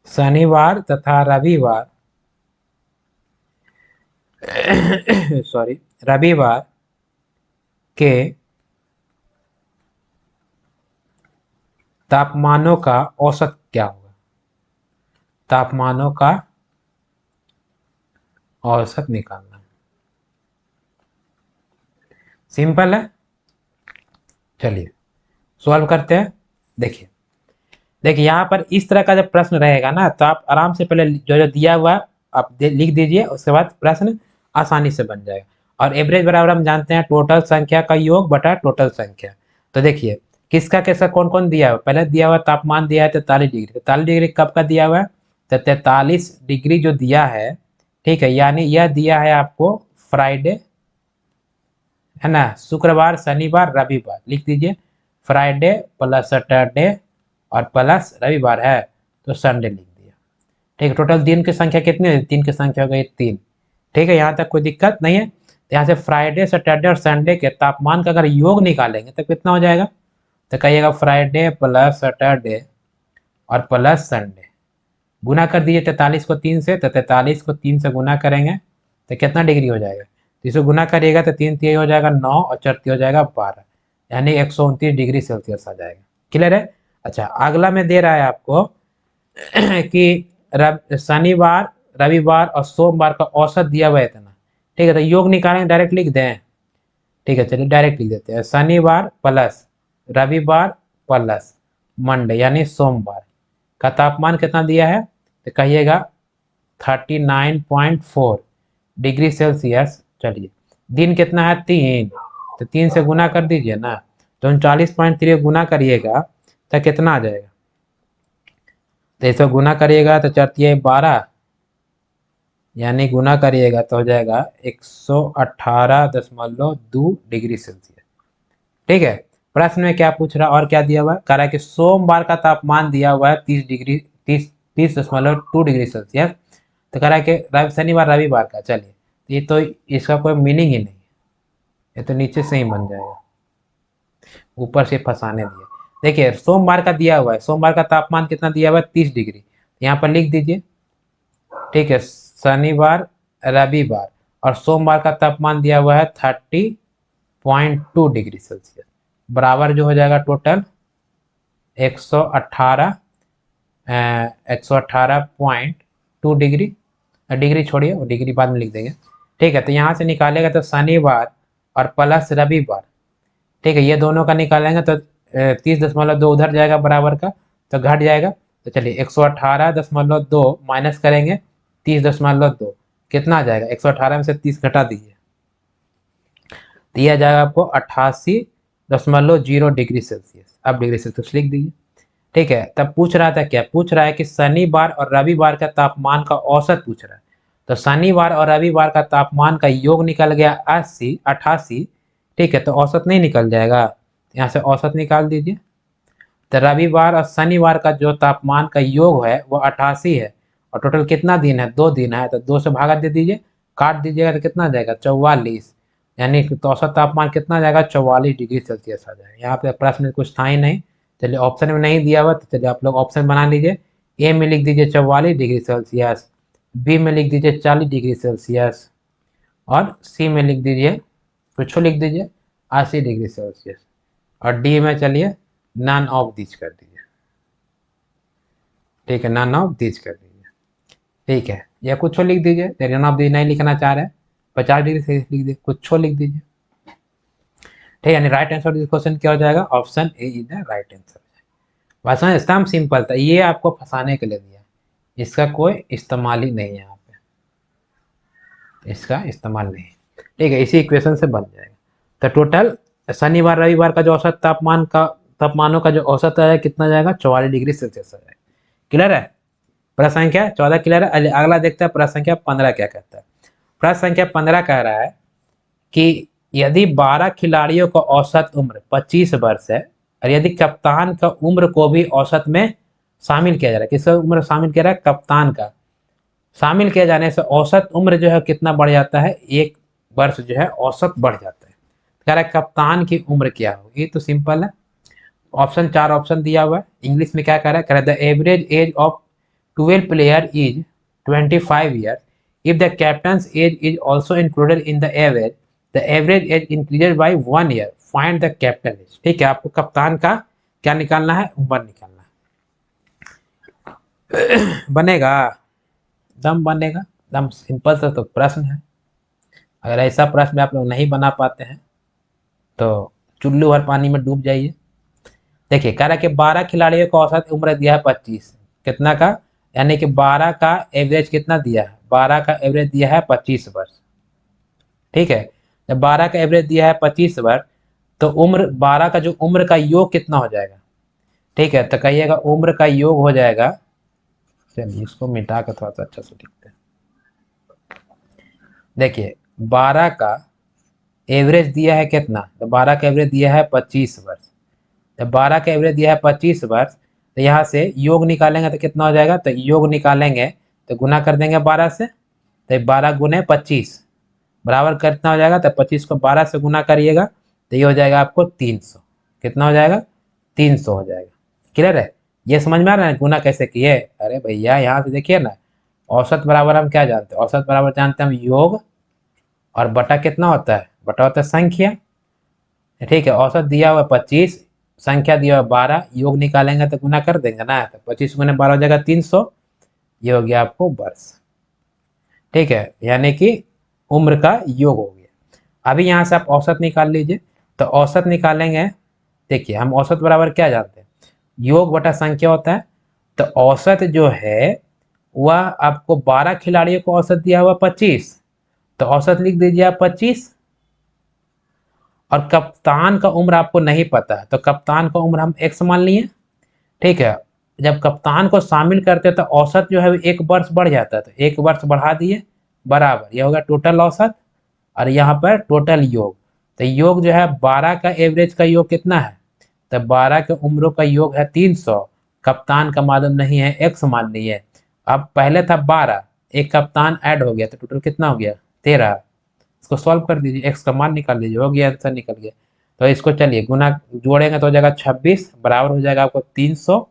Speaker 1: शनिवार तथा रविवार सॉरी रविवार के तापमानों का औसत क्या होगा, तापमानों का औसत निकालना, सिंपल है। चलिए सॉल्व करते हैं। देखिए देखिए यहाँ पर इस तरह का जब प्रश्न रहेगा ना, तो आप आराम से पहले जो जो दिया हुआ है आप लिख दीजिए, उसके बाद प्रश्न आसानी से बन जाएगा। और एवरेज बराबर हम जानते हैं टोटल संख्या का योग बटा टोटल संख्या। तो देखिए किसका कैसा कौन कौन दिया हुआ, पहले दिया हुआ तापमान दिया है 43 डिग्री। 43 डिग्री कब का दिया हुआ है, तो 43 डिग्री जो दिया है, ठीक है, यानी यह दिया है आपको फ्राइडे, है ना, शुक्रवार शनिवार रविवार, लिख दीजिए फ्राइडे प्लस सैटरडे और प्लस रविवार है तो संडे लिख दिया। ठीक है, टोटल दिन की संख्या कितनी है, दिन की संख्या हो गई 3। ठीक है, यहाँ तक कोई दिक्कत नहीं है। तो यहाँ से फ्राइडे सैटरडे और संडे के तापमान का अगर योग निकालेंगे तो कितना हो जाएगा, तो कहिएगा फ्राइडे प्लस सैटरडे और प्लस संडे, गुना कर दीजिए 43 को 3 से, तो 43 को 3 से गुना करेंगे तो कितना डिग्री हो जाएगा, तो इसको गुना करिएगा तो 3 तिहाई हो जाएगा 9 और 4 तिहाई हो जाएगा 12, यानी 129 डिग्री सेल्सियस आ जाएगा। क्लियर है। अच्छा अगला में दे रहा है आपको कि शनिवार रविवार और सोमवार का औसत दिया हुआ है इतना। ठीक है, तो योग निकालेंगे, डायरेक्ट लिख दें। ठीक है, चलिए डायरेक्ट लिख देते हैं, शनिवार प्लस रविवार प्लस मंडे यानी सोमवार का तापमान कितना दिया है, तो कहिएगा 39.4 डिग्री सेल्सियस। चलिए दिन कितना है 3, तो 3 से गुना कर दीजिए ना, तो 39.3 गुना करिएगा तो कितना आ जाएगा, तो इसको गुना करिएगा तो 4×3=12, यानी गुना करिएगा तो हो जाएगा 118.2 डिग्री सेल्सियस। ठीक है, प्रश्न में क्या पूछ रहा है और क्या दिया हुआ है, कह रहा है कि सोमवार का तापमान दिया हुआ है 30.2 डिग्री सेल्सियस। तो कह रहा है कि शनिवार रविवार का, चलिए ये तो इसका कोई मीनिंग ही नहीं, ये तो नीचे से ही बन जाएगा, ऊपर से फंसाने दिए। देखिए सोमवार का दिया हुआ है, सोमवार का तापमान कितना दिया हुआ है 30 डिग्री, यहाँ पर लिख दीजिए। ठीक है, शनिवार रविवार और सोमवार का तापमान दिया हुआ है 30.2 डिग्री सेल्सियस, बराबर जो हो जाएगा टोटल 118 118.2 डिग्री। डिग्री छोड़िए, वो डिग्री बाद में लिख देंगे। ठीक है, तो यहाँ से निकालेगा तो शनिवार और प्लस रविवार, ठीक है, ये दोनों का निकालेंगे तो 30.2 उधर जाएगा बराबर का, तो घट जाएगा। तो चलिए 118.2 माइनस करेंगे 30.2, कितना आ जाएगा, 118 में से 30 घटा दीजिए, दिया जाएगा आपको 88.0 डिग्री सेल्सियस। अब डिग्री सेल्सियस लिख दीजिए। ठीक है, तब पूछ रहा था क्या, पूछ रहा है कि शनिवार और रविवार का तापमान का औसत पूछ रहा है। तो शनिवार और रविवार का तापमान का योग निकल गया 88। ठीक है, तो औसत नहीं निकल जाएगा, यहाँ से औसत निकाल दीजिए। तो रविवार और शनिवार का जो तापमान का योग है वो 88 है, और टोटल कितना दिन है, 2 दिन है, तो 2 से भागा दे दीजिए, काट दीजिएगा तो कितना आ जाएगा 44, यानी कि तो औसत तापमान कितना आ जाएगा 44 डिग्री सेल्सियस आ जाएगा। यहाँ पे प्रश्न में कुछ था ही नहीं, चलिए ऑप्शन में नहीं दिया हुआ तो चलिए आप लोग ऑप्शन बना लीजिए। ए में लिख दीजिए 44 डिग्री सेल्सियस, बी में लिख दीजिए 40 डिग्री सेल्सियस, और सी में लिख दीजिए कुछ लिख दीजिए 80 डिग्री सेल्सियस, और डी में चलिए नन ऑफ दिस कर दीजिए। ठीक है, नन ऑफ दिस कर दीजिए। ठीक है, या कुछ लिख दीजिए, नन ऑफ दिस नहीं लिखना चाह रहे हैं 50 डिग्री सेल्सियस लिख दीजिए, कुछ लिख दीजिए। ठीक है, यानी राइट आंसर दिस क्वेश्चन क्या हो जाएगा, option A is the right answer. वैसा एकदम सिंपल था, ये आपको फंसाने के लिए दिया, इसका कोई इस्तेमाल ही नहीं है यहाँ पे, इसका इस्तेमाल नहीं। ठीक है, इसी इक्वेशन से बन जाएगा। तो टोटल शनिवार रविवार का जो औसत तापमानों का जो औसत है कितना जाएगा 44 डिग्री सेल्सियस आ जाएगा। क्लियर है, प्रश्न संख्या 14 क्लियर है। अगला देखते हैं प्रश्न संख्या 15 क्या कहता है। प्रश्न संख्या 15 कह रहा है कि यदि 12 खिलाड़ियों का औसत उम्र 25 वर्ष है, और यदि कप्तान का उम्र को भी औसत में शामिल किया जा रहा है, किसका उम्र शामिल किया जा रहा है, कप्तान का, शामिल किए जाने से औसत उम्र जो है कितना बढ़ जाता है, 1 वर्ष जो है औसत बढ़ जाता है। कह रहा है कप्तान की उम्र क्या होगी, तो सिंपल है, ऑप्शन 4 ऑप्शन दिया हुआ है। इंग्लिश में क्या कह रहा है, कह रहा है the average age of 12 player is 25 year, if the captain's age is also included in the average, the average age increased by 1 year, find the captain age. ठीक है, आपको कप्तान का क्या निकालना है, उम्र निकालना है। बनेगा, दम बनेगा, दम सिंपल सा तो प्रश्न है। अगर ऐसा प्रश्न आप लोग नहीं बना पाते हैं तो चुल्लू भर पानी में डूब जाइए। देखिए कह रहा है कि 12 खिलाड़ियों को औसत उम्र दिया है 25, कितना का, यानी कि 12 का एवरेज कितना दिया है, 12 का एवरेज दिया है 25 वर्ष। ठीक है, जब 12 का एवरेज दिया है 25 वर्ष, तो उम्र 12 का जो उम्र का योग कितना हो जाएगा। ठीक है, तो कहिएगा उम्र का योग हो जाएगा, चलिए इसको मिटा कर थोड़ा सा अच्छा से लिखते हैं। देखिए 12 का एवरेज दिया है कितना, तो 12 का एवरेज दिया है 25 वर्ष। जब 12 का एवरेज दिया है 25 वर्ष, तो यहाँ से योग निकालेंगे तो कितना हो जाएगा, तो योग निकालेंगे तो गुना कर देंगे 12 से, तो 12 × 25 बराबर कितना हो जाएगा, तो 25 को 12 से गुना करिएगा तो ये हो जाएगा आपको 300। कितना हो जाएगा, 300 हो जाएगा। क्लियर है, ये समझ में आ रहा है गुना कैसे किए। अरे भैया यहाँ से देखिए ना, औसत बराबर हम क्या जानते हैं, औसत बराबर जानते हैं हम योग, और बटा कितना होता है, बटा होता है संख्या। ठीक है, औसत दिया हुआ 25, संख्या दिया हुआ 12, योग निकालेंगे तो गुना कर देंगे ना, तो 25 गुना 12 हो जाएगा 300, ये हो गया आपको वर्ष। ठीक है, यानी कि उम्र का योग हो गया। अभी यहाँ से आप औसत निकाल लीजिए, तो औसत निकालेंगे। देखिए हम औसत बराबर क्या जानते हैं, योग बटा संख्या होता है। तो औसत जो है वह आपको 12 खिलाड़ियों को औसत दिया हुआ 25, तो औसत लिख दीजिए आप 25। और कप्तान का उम्र आपको नहीं पता है, तो कप्तान का उम्र हम x मान लिए। ठीक है, जब कप्तान को शामिल करते हैं तो औसत जो है 1 वर्ष बढ़ जाता है, तो 1 वर्ष बढ़ा दिए, बराबर ये होगा टोटल औसत, और यहाँ पर टोटल योग। तो योग जो है 12 का एवरेज का योग कितना है, तो 12 के उम्रों का योग है 300, कप्तान का मालूम नहीं है x मान लिए। अब पहले था 12, एक कप्तान ऐड हो गया तो टोटल कितना हो गया 13। इसको सॉल्व कर दीजिए, x का मान निकाल लीजिए, हो गया आंसर निकल गया। तो इसको चलिए गुना जोड़ेंगे तो हो जाएगा 26 बराबर हो जाएगा आपको 300,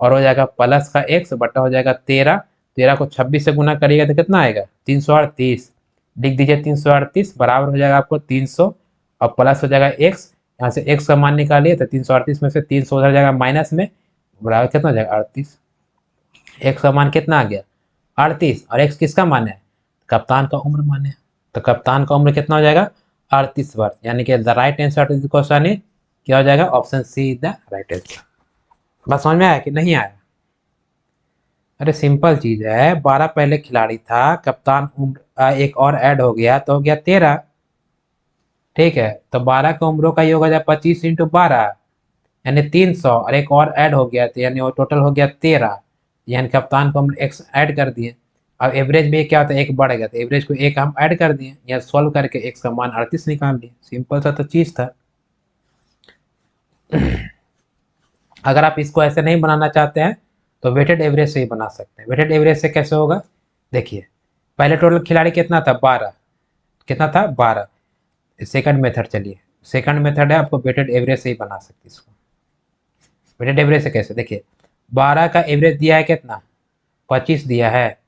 Speaker 1: और हो जाएगा प्लस का x बटा हो जाएगा 13। 13 को 26 से गुना करिएगा तो कितना आएगा 338, लिख दीजिए 338 बराबर हो जाएगा आपको 300, और प्लस हो जाएगा x, यहाँ से x का मान निकालिए तो 338 में से 300 उधर जाएगा माइनस में, बराबर कितना हो जाएगा 38। x का मान कितना आ गया 38, और x किसका मान है, कप्तान का उम्र मान है। तो कप्तान का उम्र कितना हो जाएगा 38 वर्ष, यानी कि the right answer to the question is क्या हो जाएगा, option C is the right answer. बस समझ में आया कि नहीं आया। अरे सिंपल चीज है, 12 पहले खिलाड़ी था, कप्तान उम्र एक और ऐड हो गया तो हो गया 13। ठीक है, तो 12 का उम्रों का योग हो जाए 25 × 12 यानी 300, और एक और ऐड हो गया तो यानी वो टोटल हो गया 13, यानी कप्तान को हम x ऐड कर दिए। अब एवरेज में क्या होता है, एक बढ़ गया तो एवरेज को एक हम ऐड कर दिए, या सॉल्व करके x का मान 38 निकाल दिए, सिंपल सा तो चीज था। अगर आप इसको ऐसे नहीं बनाना चाहते हैं तो वेटेड एवरेज से ही बना सकते हैं। वेटेड एवरेज से कैसे होगा, देखिए पहले टोटल खिलाड़ी कितना था 12, कितना था 12। सेकंड मेथड, चलिए सेकंड मेथड है, आपको वेटेड एवरेज से ही बना सकते हैं इसको। वेटेड एवरेज से कैसे, देखिए 12 का एवरेज दिया है कितना 25 दिया है,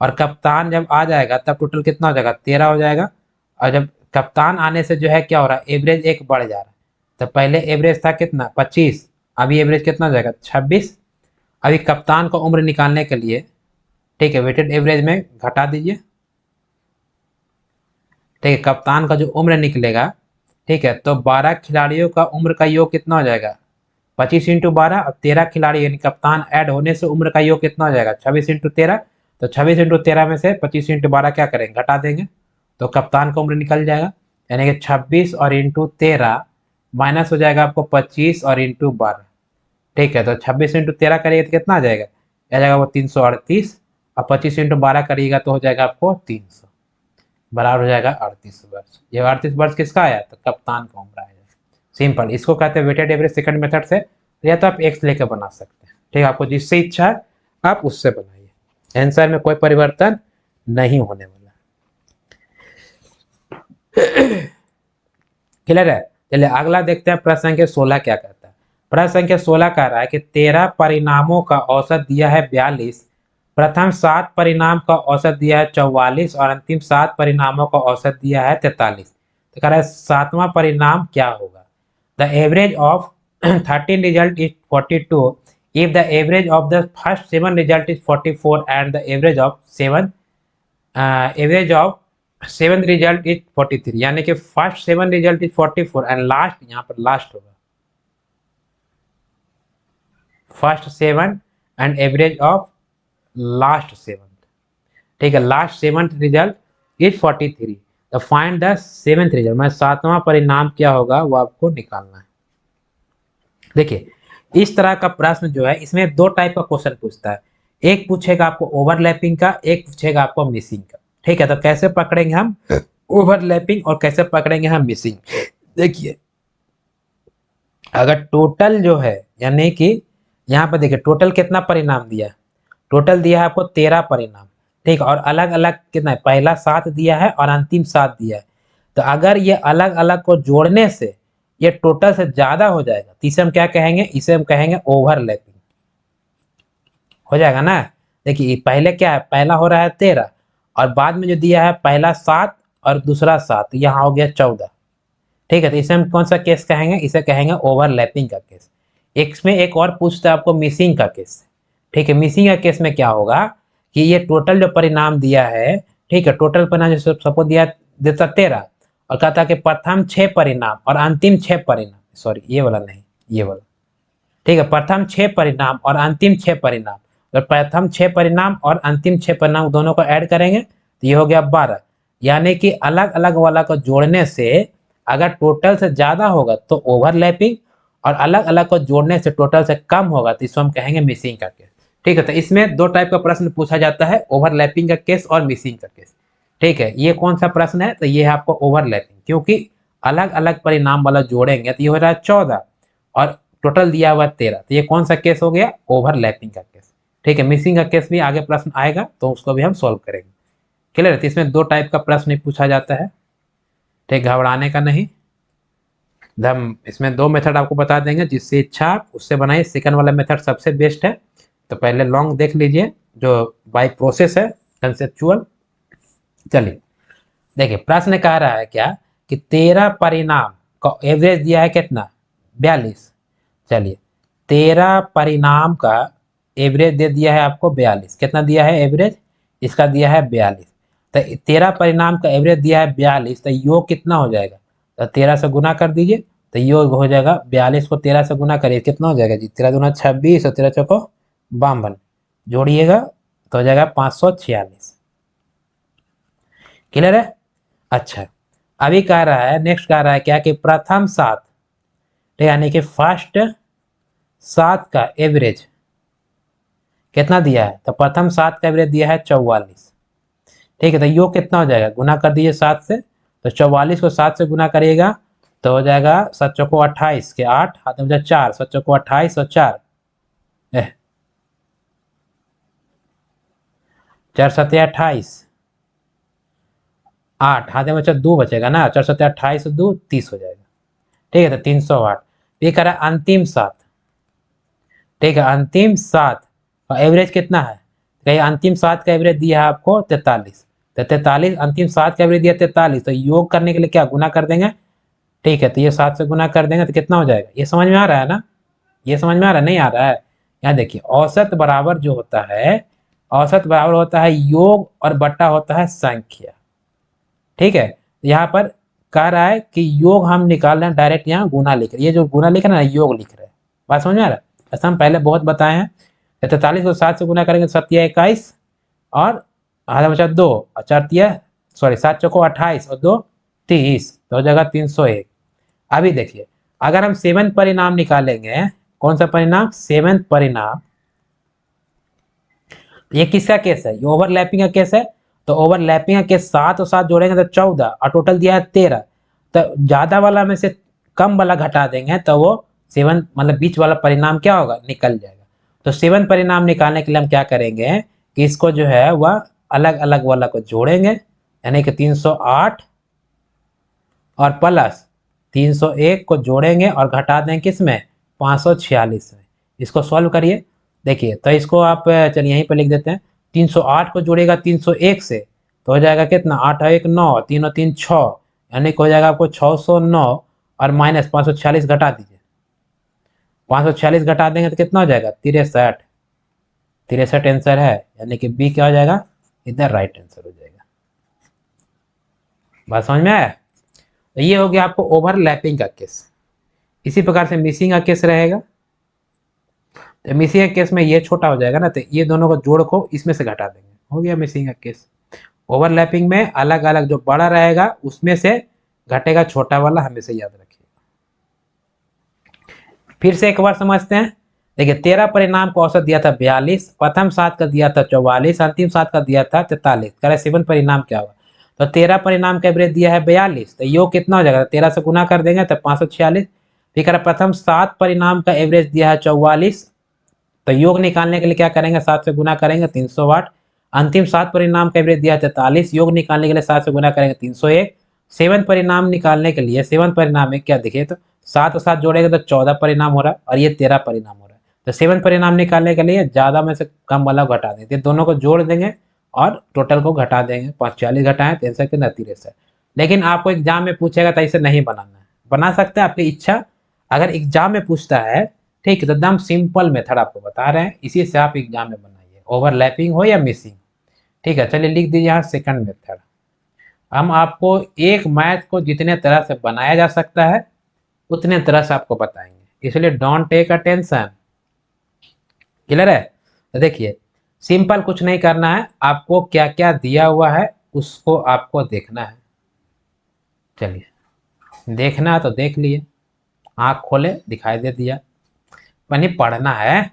Speaker 1: और कप्तान जब आ जाएगा तब टोटल कितना हो जाएगा 13 हो जाएगा। और जब कप्तान आने से जो है क्या हो रहा है, एवरेज एक बढ़ जा रहा है। तो पहले एवरेज था कितना 25, अभी एवरेज कितना हो जाएगा 26। अभी कप्तान का उम्र निकालने के लिए, ठीक है, वेटेड एवरेज में घटा दीजिए। ठीक है, कप्तान का जो उम्र निकलेगा, ठीक है, तो 12 खिलाड़ियों का उम्र का योग कितना हो जाएगा 25 × 12, और 13 खिलाड़ी यानी कप्तान ऐड होने से उम्र का योग कितना हो जाएगा 26 × 13। तो 26 × 13 में से 25 × 12 क्या करेंगे, घटा देंगे, तो कप्तान का उम्र निकल जाएगा, यानी कि 26 और इंटू 13 माइनस हो जाएगा आपको 25 और इंटू 12। ठीक है, तो 26 × 13 करिएगा तो कितना आ जाएगा, आ जाएगा वो 338, और 25 × 12 करिएगा तो हो जाएगा आपको 300, बराबर हो जाएगा 38 वर्ष। ये 38 वर्ष किसका आया, तो कप्तान का उम्र आया। सिंपल, इसको कहते हैं वेटेड एवरेज सेकंड मेथड से, या तो आप एक्स लेके बना सकते हैं। ठीक है, आपको जिससे इच्छा है आप उससे बनाइए, आंसर में कोई परिवर्तन नहीं होने वाला। क्लियर है, चलिए अगला देखते हैं प्रश्न संख्या 16 क्या कहता है। प्रश्न संख्या 16 कह रहा है कि 13 परिणामों का औसत दिया है 42, प्रथम 7 परिणाम का औसत दिया है 44, और अंतिम 7 परिणामों का औसत दिया है 43। तो कह रहा है सातवां परिणाम क्या होगा। The average of 13 result is 42 if the average of the first 7 result is 44 and the average of 7 result is 43, यानी कि first 7 result is 44 and last यहाँ पर लास्ट होगा। First 7 and average of last 7। ठीक है, लास्ट 7th रिजल्ट इज 43। तो फाइंड द 7th रिजल्ट, मैं 7वां परिणाम क्या होगा वो आपको निकालना है। देखिए, इस तरह का प्रश्न जो है इसमें दो टाइप का क्वेश्चन पूछता है। एक पूछेगा आपको ओवरलैपिंग का, एक पूछेगा आपको मिसिंग का। ठीक है, तो कैसे पकड़ेंगे हम ओवरलैपिंग और कैसे पकड़ेंगे हम मिसिंग। देखिए, अगर टोटल जो है, यानी कि यहाँ पर देखिए टोटल कितना परिणाम दिया है, टोटल दिया है आपको 13 परिणाम। ठीक, और अलग अलग कितना है, पहला 7 दिया है और अंतिम 7 दिया है। तो अगर ये अलग अलग को जोड़ने से ये टोटल से ज्यादा हो जाएगा तो इसे हम क्या कहेंगे, इसे हम कहेंगे ओवरलैपिंग। हो जाएगा ना। देखिए पहले क्या है, पहला हो रहा है 13 और बाद में जो दिया है पहला 7 और दूसरा 7, यहाँ हो गया 14। ठीक है, तो इसे हम कौन सा केस कहेंगे, इसे कहेंगे ओवरलैपिंग का केस। इसमें एक और पूछता है आपको मिसिंग का केस। ठीक है, मिसिंग का केस में क्या होगा कि ये टोटल जो परिणाम दिया है, ठीक है, टोटल परिणाम जैसे सपोज दिया देता 13 और कहता कि प्रथम 6 परिणाम और अंतिम 6 परिणाम, सॉरी ये वाला नहीं, ये वाला। ठीक है, प्रथम 6 परिणाम और अंतिम 6 परिणाम, तो प्रथम 6 परिणाम और अंतिम 6 परिणाम दोनों को ऐड करेंगे तो ये हो गया 12। यानी कि अलग अलग वाला को जोड़ने से अगर टोटल से ज्यादा होगा तो ओवरलैपिंग, और अलग अलग को जोड़ने से टोटल से कम होगा तो इसको हम कहेंगे मिसिंग का केस। ठीक है, तो इसमें दो टाइप का प्रश्न पूछा जाता है, ओवरलैपिंग का केस और मिसिंग का केस। ठीक है, ये कौन सा प्रश्न है, तो ये है आपको ओवरलैपिंग, क्योंकि अलग अलग परिणाम वाला जोड़ेंगे तो ये हो रहा है 14 और टोटल दिया हुआ 13, तो ये कौन सा केस हो गया, ओवरलैपिंग का केस। ठीक है, मिसिंग का केस भी आगे प्रश्न आएगा तो उसको भी हम सॉल्व करेंगे। क्लियर है, तो इसमें दो टाइप का प्रश्न पूछा जाता है। ठीक, घबराने का नहीं। हम इसमें दो मेथड आपको बता देंगे, जिससे इच्छा आप उससे बनाइए। सेकंड वाला मेथड सबसे बेस्ट है, तो पहले लॉन्ग देख लीजिए जो बाय प्रोसेस है कंसेप्चुअल। चलिए देखिए, प्रश्न कह रहा है क्या कि 13 परिणाम का एवरेज दिया है कितना, 42। चलिए, 13 परिणाम का एवरेज दे दिया है आपको 42। कितना दिया है एवरेज, इसका दिया है 42। तो 13 परिणाम का एवरेज दिया है 42, तो योग कितना हो जाएगा, तो 13 से गुना कर दीजिए तो योग हो जाएगा 42 को 13 से गुना करिए, कितना हो जाएगा जी, 13 दूना 26 और 13 चौको 52, जोड़िएगा तो हो जाएगा 546। क्लियर है। अच्छा, अभी कह रहा है, नेक्स्ट कह रहा है क्या कि प्रथम 7, यानी कि फर्स्ट 7 का एवरेज कितना दिया है, तो प्रथम 7 का एवरेज दिया है 44। ठीक है, तो योग कितना हो जाएगा, गुना कर दीजिए 7 से, तो 44 को 7 से गुना करिएगा तो हो जाएगा 7 चौको 28 के 8 हाथ में 4, 7 चौको 28 और 4 4 7 28, 8 हाथ में 2 बचेगा ना, 4 7 28 2 30 हो जाएगा। ठीक है, तो 308। ये कह रहा है अंतिम 7। ठीक है, अंतिम 7 का एवरेज कितना है, कहीं अंतिम 7 का एवरेज दिया है आपको 43, तो 43 अंतिम 7 का एवरेज दिया 43, तो योग करने के लिए क्या गुना कर देंगे। ठीक है, तो ये 7 से गुना कर देंगे तो कितना हो जाएगा, ये समझ में आ रहा है ना, ये समझ में आ रहा है, नहीं आ रहा है। यहाँ देखिए औसत बराबर जो होता है, औसत बराबर होता है योग और बट्टा होता है संख्या। ठीक है, यहाँ पर कह रहा है कि योग हम निकाल रहे हैं डायरेक्ट, यहाँ गुना लिख रहे हैं, ये जो गुना लिख रहे हैं ना योग लिख रहे हैं। बात समझ में आ रहा है, ऐसा हम पहले बहुत बताए हैं। 43 को 7 से गुना करेंगे 7 21 और आधा बचा 2 और 4 सॉरी 7 चौको 28 और 2 30, तो हो जाएगा 301। अभी देखिए, अगर हम 7th परिणाम निकालेंगे, कौन सा परिणाम, 7th परिणाम, ये किसका केस है, ये ओवरलैपिंग का केस है। तो ओवरलैपिंग का केस 7 और 7 जोड़ेंगे तो 14 और टोटल दिया है 13, तो ज्यादा वाला में से कम वाला घटा देंगे तो वो 7 मतलब बीच वाला परिणाम क्या होगा, निकल जाएगा। तो 7 परिणाम निकालने के लिए हम क्या करेंगे कि इसको जो है वह अलग अलग वाला को जोड़ेंगे, यानी कि 308 और प्लस 301 को जोड़ेंगे और घटा देंगे किसमें, 546 में। इसको सॉल्व करिए। देखिए, तो इसको आप चलिए यहीं पर लिख देते हैं। 308 को जोड़ेगा 301 से तो हो जाएगा कितना, 8 और 1 9, 3 और 3 6, यानी कि हो जाएगा आपको 609 और माइनस 546 घटा दीजिए। 546 घटा देंगे तो कितना हो जाएगा, 63। 63 आंसर है, यानी कि बी क्या हो जाएगा, इधर राइट आंसर हो जाएगा। बात समझ में आया। तो ये हो गया आपको ओवरलैपिंग का केस। इसी प्रकार से मिसिंग का केस रहेगा। तो मिसिंग का केस में ये छोटा हो जाएगा ना, तो ये दोनों को जोड़ को इसमें से घटा देंगे, हो गया मिसिंग का केस। ओवरलैपिंग में अलग अलग जो बड़ा रहेगा उसमें से घटेगा छोटा वाला, हमेशा याद रखिए। फिर से एक बार समझते हैं। देखिए 13 परिणाम को औसत दिया था 42, प्रथम 7 का दिया था 44, अंतिम 7 का दिया था 43। करे 7 परिणाम क्या होगा? तो 13 परिणाम का एवरेज दिया है 42, तो योग कितना हो जाएगा? 13 से गुना कर देंगे तो 546। फिर कह प्रथम 7 परिणाम का एवरेज दिया है 44, तो योग निकालने के लिए क्या करेंगे? 7 से गुना करेंगे 308। अंतिम 7 परिणाम का एवरेज दिया है 43, योग निकालने के लिए 7 से गुना करेंगे 301। सेवन परिणाम निकालने के लिए, सेवन परिणाम में क्या देखिए, तो 7 और 7 जोड़ेंगे तो 14 परिणाम हो रहा है, और ये 13 परिणाम हो रहा है। तो सेवन परिणाम निकालने के लिए ज्यादा में से कम वाला घटा देंगे, दोनों को जोड़ देंगे और टोटल को घटा देंगे। 45 घटाएं तो आंसर कितना? 63। लेकिन आपको एग्जाम में पूछेगा तो ऐसे नहीं बनाना है, बना सकते हैं आपकी इच्छा। अगर एग्जाम में पूछता है, ठीक है, तो एकदम सिंपल मेथड आपको बता रहे हैं, इसी से आप एग्जाम में बनाइए, ओवरलैपिंग हो या मिसिंग। ठीक है, चलिए लिख दीजिए यहाँ सेकंड मेथड। हम आपको एक मैथ को जितने तरह से बनाया जा सकता है उतने तरह से आपको बताएंगे, इसलिए don't take a tension. Clear है? तो देखिए सिंपल कुछ नहीं करना है, आपको क्या क्या दिया हुआ है उसको आपको देखना है। चलिए देखना है तो देख लिए, आँख खोले दिखाई दे दिया, यानी पढ़ना है।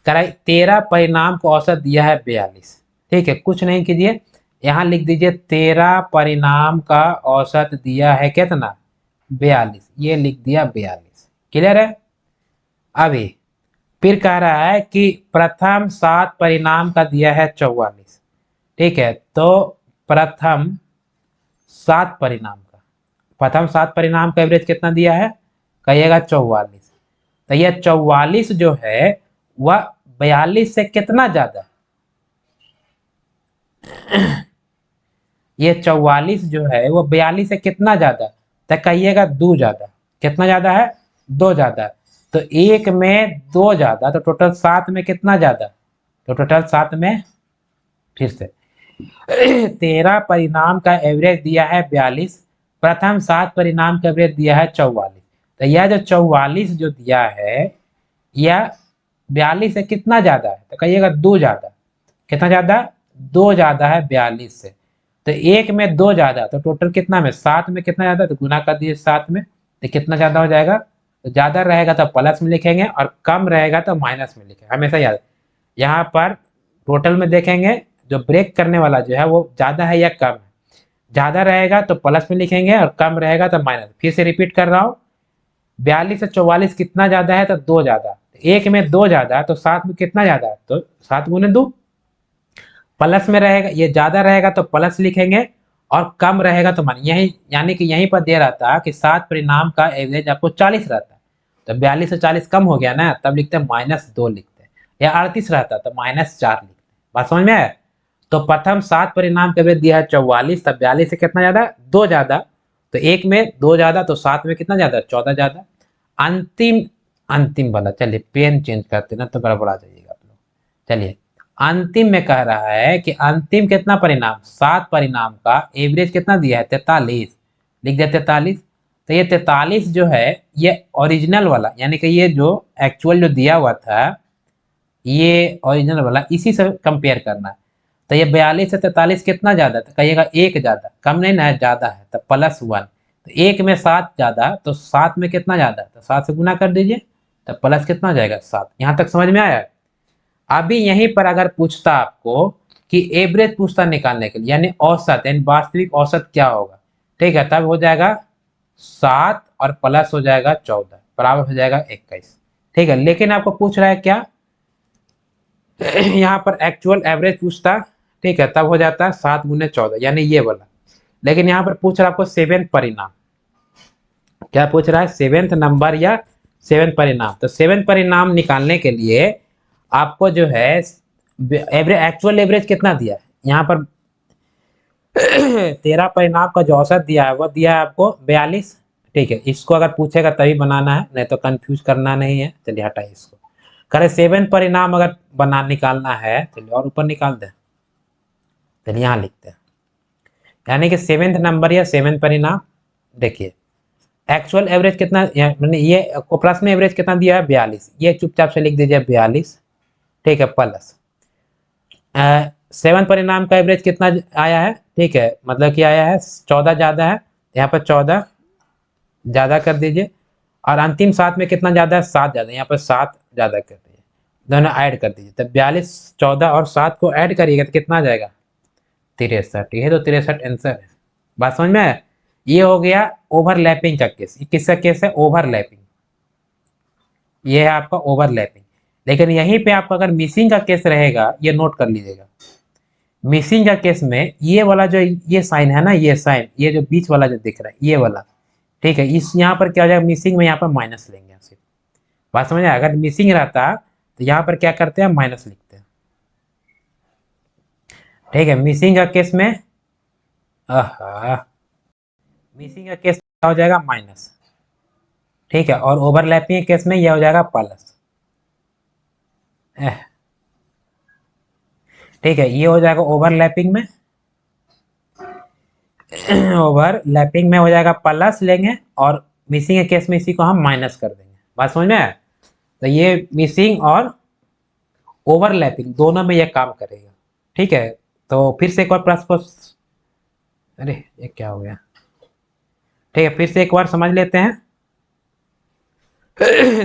Speaker 1: कराई 13 परिणाम को औसत दिया है 42। ठीक है, कुछ नहीं कीजिए, यहाँ लिख दीजिए 13 परिणाम का औसत दिया है कितना? 42, ये लिख दिया 42। क्लियर है? अभी फिर कह रहा है कि प्रथम 7 परिणाम का दिया है 44। ठीक है, तो प्रथम 7 परिणाम का, प्रथम 7 परिणाम का एवरेज कितना दिया है? कहिएगा 44। तो यह 44 जो है वह 42 से कितना ज्यादा? ये 44 जो है वो 42 से कितना ज्यादा? तो कहिएगा 2 ज्यादा। कितना ज्यादा है? 2 ज्यादा। तो एक में 2 ज्यादा, तो टोटल 7 में कितना ज्यादा? तो टोटल 7 में, फिर से 13 परिणाम का एवरेज दिया है 42, प्रथम 7 परिणाम का एवरेज दिया है 44। तो यह जो 44 जो दिया है यह 42 से कितना ज्यादा है? तो कहिएगा 2 ज्यादा। कितना ज्यादा? 2 ज्यादा है 42 से। तो एक में 2 ज्यादा, तो टोटल कितना में? 7 में कितना ज्यादा? तो गुना कर दिए 7 में, तो कितना ज्यादा हो जाएगा? तो ज्यादा रहेगा तो प्लस में लिखेंगे और कम रहेगा तो माइनस में लिखेंगे, हमेशा याद। यहाँ पर टोटल में देखेंगे, जो ब्रेक करने वाला जो है वो ज्यादा है या कम है? ज्यादा रहेगा तो प्लस में लिखेंगे और कम रहेगा तो माइनस। फिर से रिपीट कर रहा हूँ, 42 से 44 कितना ज्यादा है? तो 2 ज्यादा। एक में 2 ज्यादा, तो 7 में कितना ज्यादा? तो 7 गुने 2। प्लस में रहेगा, ये ज्यादा रहेगा तो प्लस लिखेंगे और कम रहेगा तो मान, यही यानी कि यहीं पर दे रहा था कि 7 परिणाम का एवरेज आपको 40 रहता है, तो 42 से 40 कम हो गया ना, तब लिखते हैं -2 लिखते हैं। या 38 रहता तो -4 लिखते हैं। बात समझ में आया? तो प्रथम 7 परिणाम का एवरेज दिया है 44, तब 42 से कितना ज्यादा? 2 ज्यादा। तो एक में 2 ज्यादा, तो 7 में कितना ज्यादा? 14 ज्यादा। अंतिम, अंतिम वाला, चलिए पेन चेंज करते ना तो गड़बड़ा जाइएगा आप लोग। चलिए अंतिम में कह रहा है कि अंतिम कितना परिणाम? 7 परिणाम का एवरेज कितना दिया है? 43। लिख दिया 43। तो ये 43 जो है ये ओरिजिनल वाला, यानी कि ये जो एक्चुअल जो दिया हुआ था ये ओरिजिनल वाला, इसी से कंपेयर करना है। तो ये 42 से 43 कितना ज्यादा? तो कहिएगा 1 ज्यादा। कम नहीं ना है, ज्यादा है, तो +1। तो एक में 7 ज्यादा, तो 7 में कितना ज्यादा? तो 7 से गुना कर दीजिए, तो प्लस कितना हो जाएगा? 7। यहाँ तक समझ में आया? अभी यहीं पर अगर पूछता आपको कि एवरेज पूछता निकालने के लिए, यानी औसत, यानी वास्तविक औसत क्या होगा, ठीक है, तब हो जाएगा 7 और प्लस हो जाएगा 14 बराबर हो जाएगा 21। ठीक है, लेकिन आपको पूछ रहा है क्या? यहाँ पर एक्चुअल एवरेज पूछता, ठीक है, तब हो जाता है 7 गुने 14, यानी ये वाला। लेकिन यहाँ पर पूछ रहा है आपको 7 परिणाम। क्या पूछ रहा है? 7th नंबर या 7 परिणाम। तो 7 परिणाम निकालने के लिए आपको जो है एवरेज, एक्चुअल एवरेज कितना दिया है यहाँ पर? 13 परिणाम का जो औसत दिया है वो दिया है आपको 42। ठीक है, इसको अगर पूछेगा तभी बनाना है, नहीं तो कंफ्यूज करना नहीं है। चलिए हटाइए इसको। करे 7 परिणाम अगर बना निकालना है, चलिए और ऊपर निकाल दे। चलिए यहाँ लिखते हैं, यानी कि 7th नंबर या 7 परिणाम। देखिए एक्चुअल एवरेज कितना, मैंने ये प्लस में एवरेज कितना दिया है 42, ये चुपचाप से लिख दीजिए 42, ठीक है, प्लस 7 परिणाम का एवरेज कितना आया है, ठीक है, मतलब कि आया है 14 ज़्यादा है, यहाँ पर 14 ज़्यादा कर दीजिए, और अंतिम 7 में कितना ज़्यादा है, 7 ज़्यादा, यहाँ पर 7 ज़्यादा कर दीजिए, दोनों ऐड कर दीजिए, तब 42 14 और 7 को ऐड करिएगा तो कितना आ जाएगा 63, ये तो 63 आंसर है। बात समझ में है? ये हो गया ओवरलैपिंग का केस। ये किसका केस है, ओवरलैपिंग, ये है आपका ओवरलैपिंग। लेकिन यहीं पे आपका अगर मिसिंग का केस रहेगा, ये नोट कर लीजिएगा, मिसिंग का केस में ये वाला जो ये साइन है ना, ये साइन, ये जो बीच वाला जो दिख रहा है ये वाला, ठीक है, इस यहाँ पर क्या हो जाएगा, मिसिंग में यहाँ पर माइनस लेंगे सिर्फ। बात समझ आया? अगर मिसिंग रहता तो यहाँ पर क्या करते हैं, माइनस लिखते हैं, ठीक है। मिसिंग का केस में मिसिंग का केस क्या हो जाएगा, माइनस, ठीक है, और ओवरलैपिंग के केस में यह हो जाएगा प्लस, ठीक है, ये हो जाएगा ओवरलैपिंग में, ओवरलैपिंग में हो जाएगा प्लस लेंगे, और मिसिंग के केस में इसी को हम माइनस कर देंगे। बात समझ में आया? तो ये मिसिंग और ओवरलैपिंग दोनों में ये काम करेगा, ठीक है। तो फिर से एक बार प्लस को, अरे ये क्या हो गया, ठीक है, फिर से एक बार समझ लेते हैं।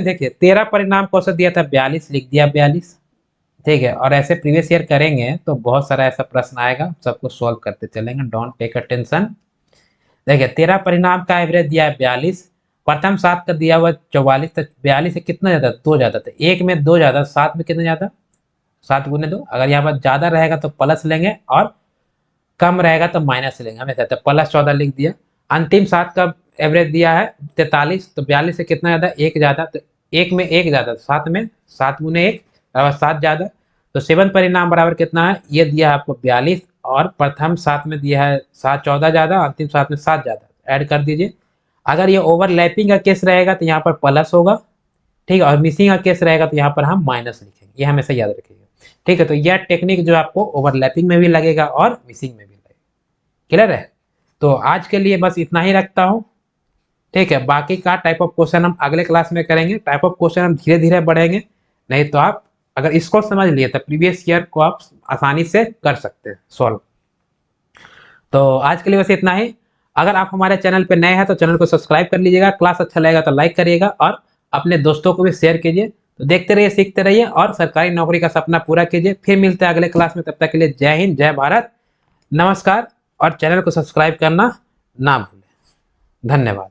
Speaker 1: देखिए 13 परिणाम कौन सा दिया था, 42 लिख दिया 42, ठीक है, और ऐसे प्रीवियस ईयर करेंगे तो बहुत सारा ऐसा प्रश्न आएगा, सबको सॉल्व करते चलेंगे, डोंट टेक अटेंशन। देखिए 13 परिणाम का एवरेज दिया है 42, प्रथम 7 का दिया हुआ 44, तो 42 से कितना ज्यादा, 2 ज्यादा, तो 1 में 2 ज्यादा, 7 में कितना ज्यादा, 7 गुने 2, अगर यहाँ पर ज्यादा रहेगा तो प्लस लेंगे और कम रहेगा तो माइनस लेंगे हमेशा, तो प्लस 14 लिख दिया। अंतिम 7 का एवरेज दिया है 43, तो 42 से कितना ज्यादा, 1 ज्यादा, तो 1 में 1 ज्यादा, 7 में 7 गुने 1 बराबर 7 ज्यादा, तो 7 परिणाम बराबर कितना है, ये दिया है आपको 42, और प्रथम 7 में दिया है 7 14 ज्यादा, अंतिम 7 में 7 ज्यादा, ऐड कर दीजिए। अगर ये ओवरलैपिंग का केस रहेगा तो यहाँ पर प्लस होगा, ठीक है, और मिसिंग का केस रहेगा तो यहाँ पर हम माइनस लिखेंगे, ये हमेशा याद रखिएगा, ठीक है। तो यह टेक्निक जो आपको ओवरलैपिंग में भी लगेगा और मिसिंग में भी लगेगा, क्लियर है? तो आज के लिए बस इतना ही रखता हूँ, ठीक है। बाकी का टाइप ऑफ क्वेश्चन हम अगले क्लास में करेंगे, टाइप ऑफ क्वेश्चन हम धीरे धीरे बढ़ेंगे, नहीं तो आप अगर इसको समझ लिए तो प्रीवियस ईयर को आप आसानी से कर सकते हैं सॉल्व। तो आज के लिए बस इतना ही। अगर आप हमारे चैनल पर नए हैं तो चैनल को सब्सक्राइब कर लीजिएगा, क्लास अच्छा लगेगा तो लाइक करिएगा और अपने दोस्तों को भी शेयर कीजिए। तो देखते रहिए, सीखते रहिए और सरकारी नौकरी का सपना पूरा कीजिए। फिर मिलते हैं अगले क्लास में, तब तक के लिए जय हिंद, जय भारत, नमस्कार, और चैनल को सब्सक्राइब करना ना भूलें। धन्यवाद।